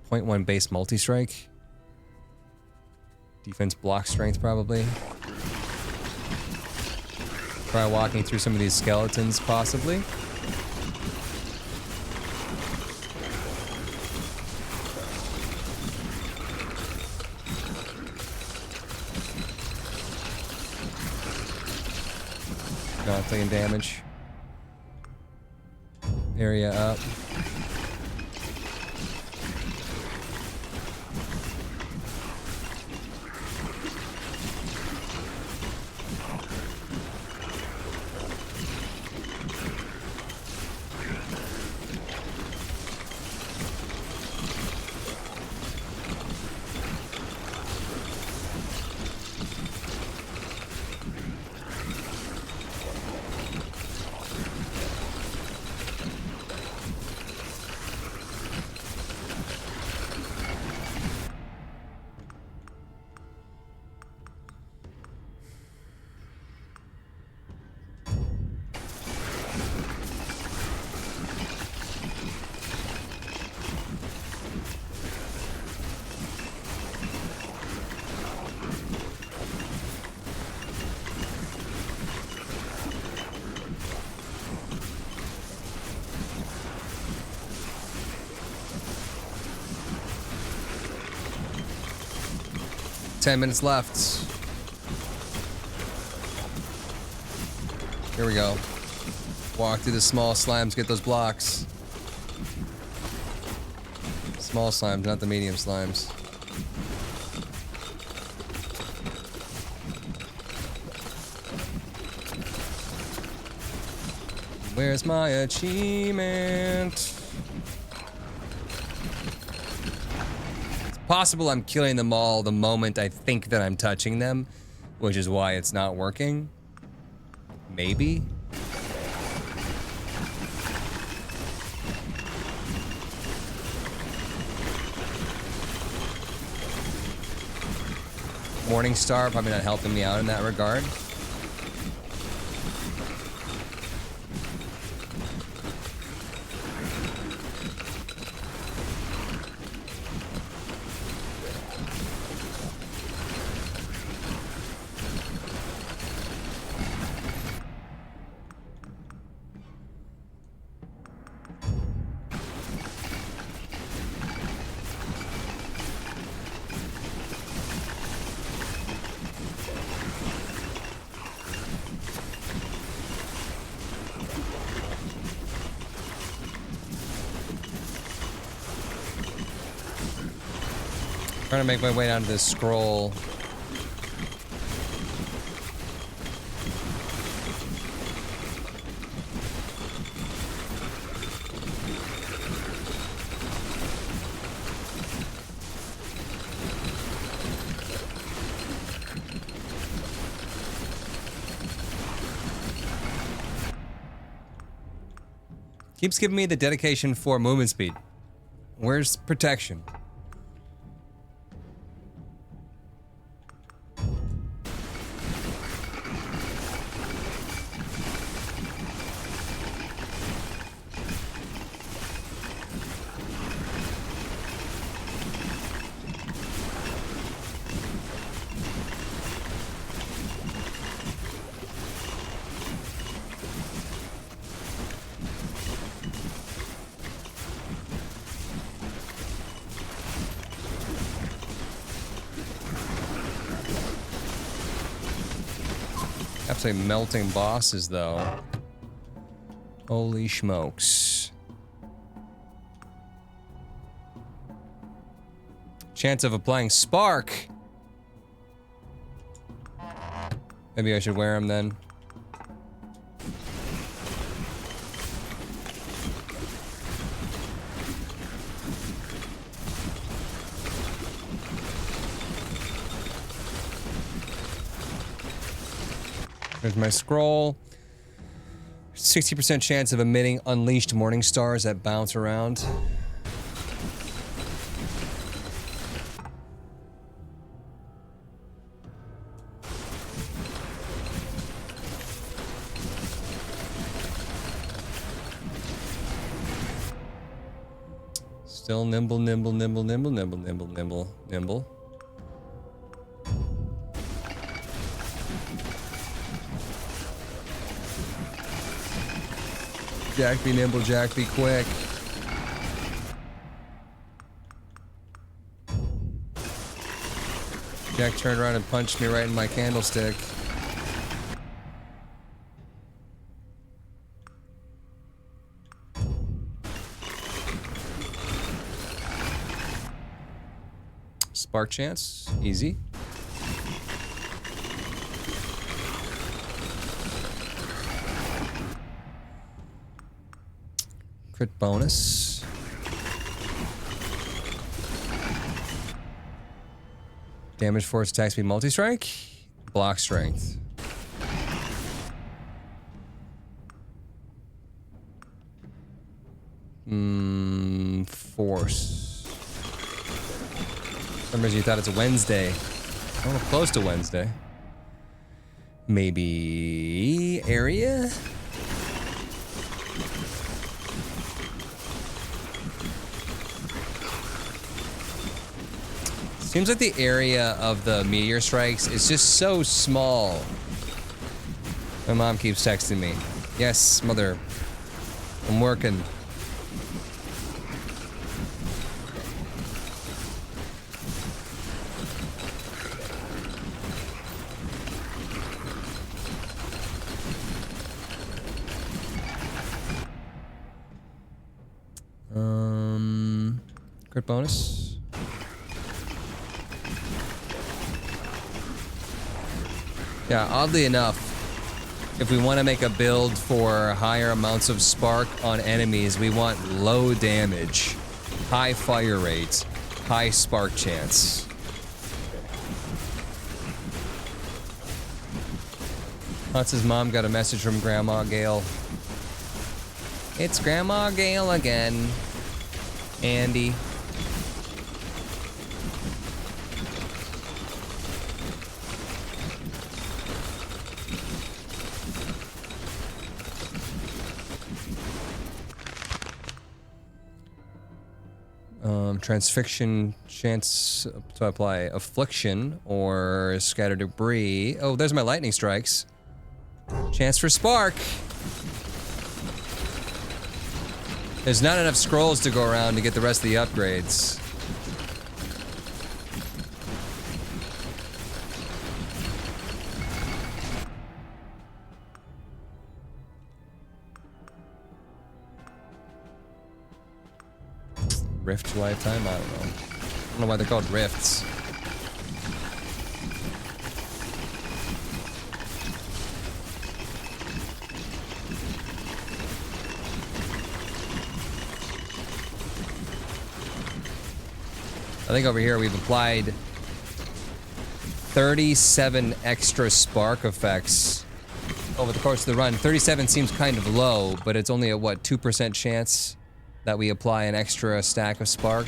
.1 base multi-strike. Defense block strength, probably. Try walking through some of these skeletons, possibly. Not taking damage. Area up. Ten minutes left. Here we go. Walk through the small slimes, get those blocks. Small slimes, not the medium slimes. Where's my achievement? Possible I'm killing them all the moment I think that I'm touching them, which is why it's not working. Maybe. Morning Star probably not helping me out in that regard. Trying to make my way down to this scroll. Keeps giving me the dedication for movement speed. Where's protection? Absolutely melting bosses, though. Holy smokes. Chance of applying spark. Maybe I should wear them then. There's my scroll. 60% chance of emitting unleashed morning stars that bounce around. Still nimble, nimble, nimble, nimble, nimble, nimble, nimble, nimble. Jack be nimble, Jack be quick. Jack turned around and punched me right in my candlestick. Spark chance, easy. Crit bonus. Damage force attack speed multi-strike. Block strength. Force. For some reason you thought it's a Wednesday. Oh, close to Wednesday. Maybe area? Seems like the area of the meteor strikes is just so small. My mom keeps texting me. Yes, mother. I'm working. Crit bonus. Yeah, oddly enough, if we want to make a build for higher amounts of spark on enemies, we want low damage, high fire rate, high spark chance. Hutz's mom got a message from Grandma Gail. It's Grandma Gail again. Andy. Transfixion chance to apply affliction or scatter debris. Oh, there's my lightning strikes. Chance for spark. There's not enough scrolls to go around to get the rest of the upgrades. Rift lifetime? I don't know. I don't know why they're called rifts. I think over here we've applied 37 extra spark effects over the course of the run. 37 seems kind of low, but it's only a, what, 2% chance that we apply an extra stack of spark.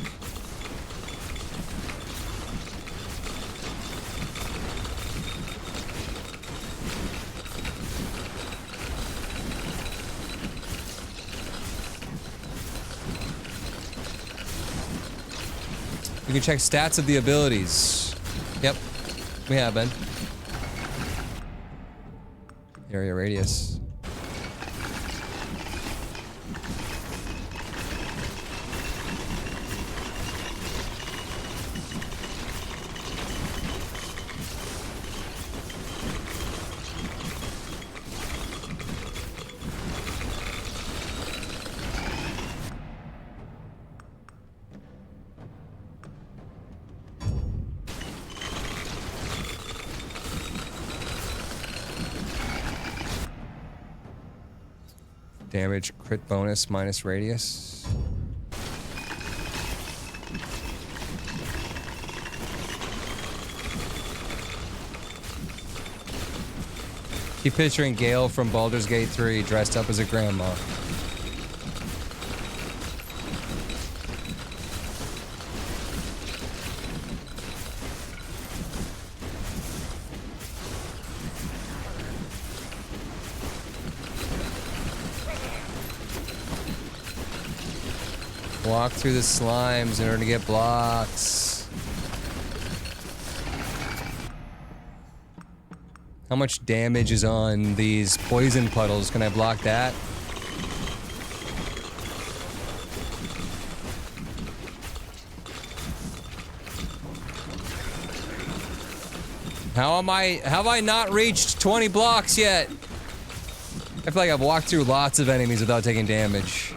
You can check stats of the abilities. Yep, we have been. Area radius. Damage, crit bonus, minus radius. Keep picturing Gale from Baldur's Gate 3 dressed up as a grandma. Walk through the slimes in order to get blocks. How much damage is on these poison puddles? Can I block that? Have I not reached 20 blocks yet? I feel like I've walked through lots of enemies without taking damage.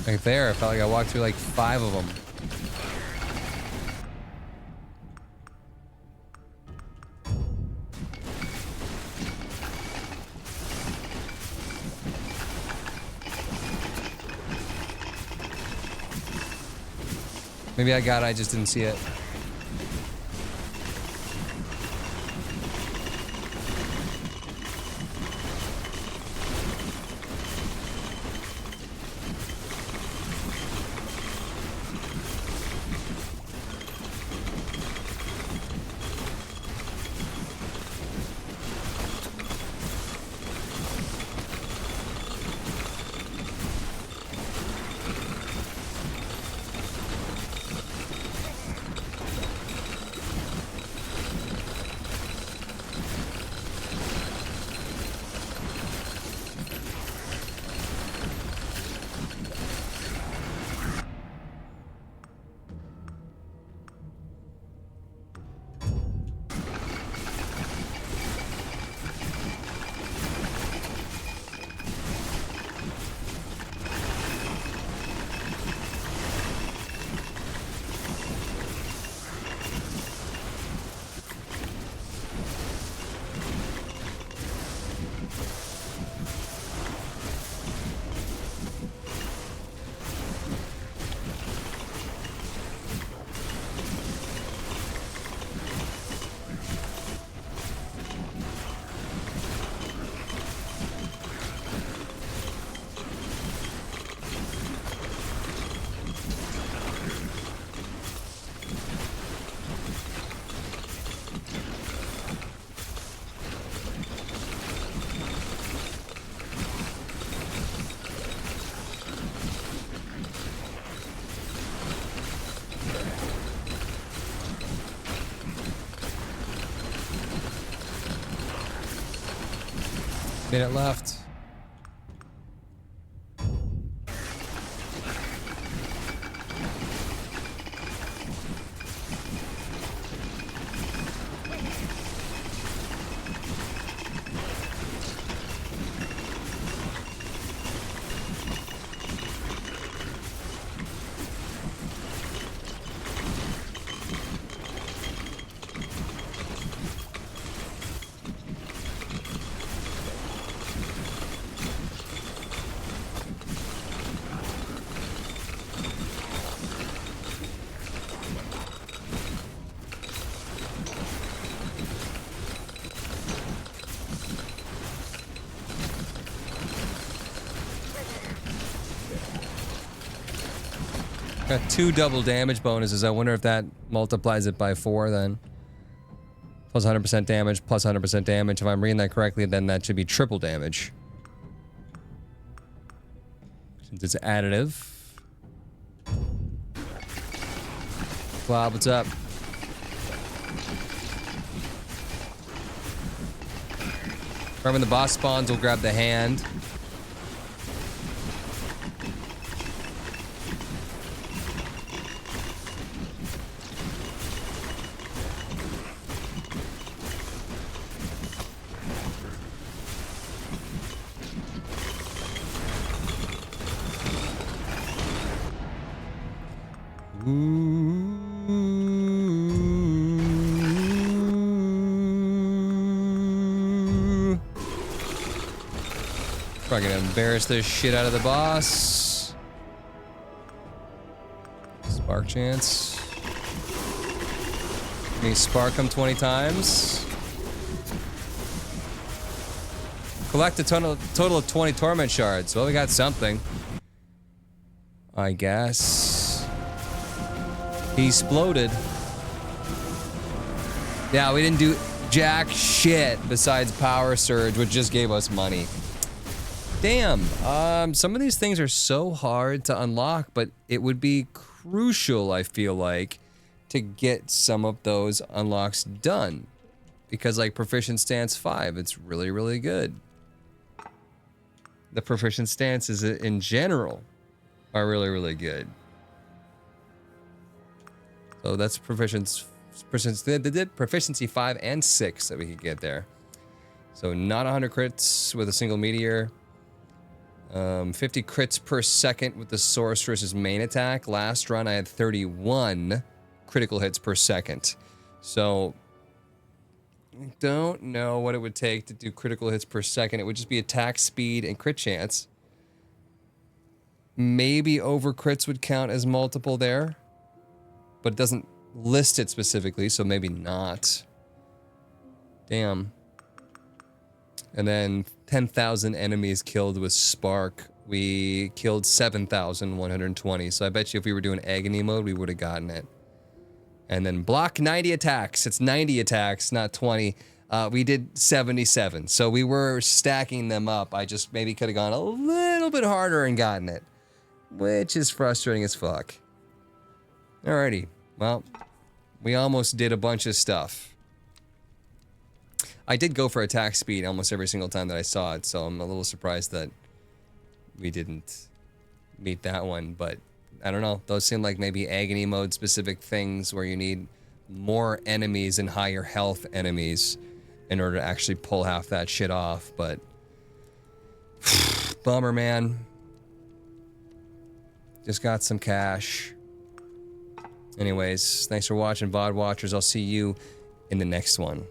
Right there, I felt like I walked through like 5 of them. Maybe I got it, I just didn't see it. Minute left. Got 2 double damage bonuses. I wonder if that multiplies it by 4 then. Plus 100% damage, plus 100% damage. If I'm reading that correctly, then that should be triple damage. Since it's additive. Wow, what's up? Right when the boss spawns, we'll grab the hand. Probably gonna embarrass the shit out of the boss. Spark chance. Can you spark him 20 times? Collect a total of 20 torment shards. Well, we got something. I guess. He exploded. Yeah, we didn't do jack shit besides power surge, which just gave us money. Damn, some of these things are so hard to unlock, but it would be crucial, I feel like, to get some of those unlocks done. Because like Proficient Stance 5, it's really, really good. The Proficient Stances in general are really, really good. So that's Proficiency 5 and 6 that we could get there. So not 100 crits with a single meteor. 50 crits per second with the Sorceress's main attack. Last run I had 31 critical hits per second. So, don't know what it would take to do critical hits per second. It would just be attack speed and crit chance. Maybe over crits would count as multiple there. But it doesn't list it specifically, so maybe not. Damn. And then 10,000 enemies killed with Spark. We killed 7,120. So I bet you if we were doing Agony mode, we would have gotten it. And then block 90 attacks. It's 90 attacks, not 20. We did 77. So we were stacking them up. I just maybe could have gone a little bit harder and gotten it. Which is frustrating as fuck. Alrighty. Well, we almost did a bunch of stuff. I did go for attack speed almost every single time that I saw it, so I'm a little surprised that we didn't meet that one, but I don't know. Those seem like maybe Agony mode specific things where you need more enemies and higher health enemies in order to actually pull half that shit off, but bummer, man. Just got some cash. Anyways, thanks for watching, VOD watchers. I'll see you in the next one.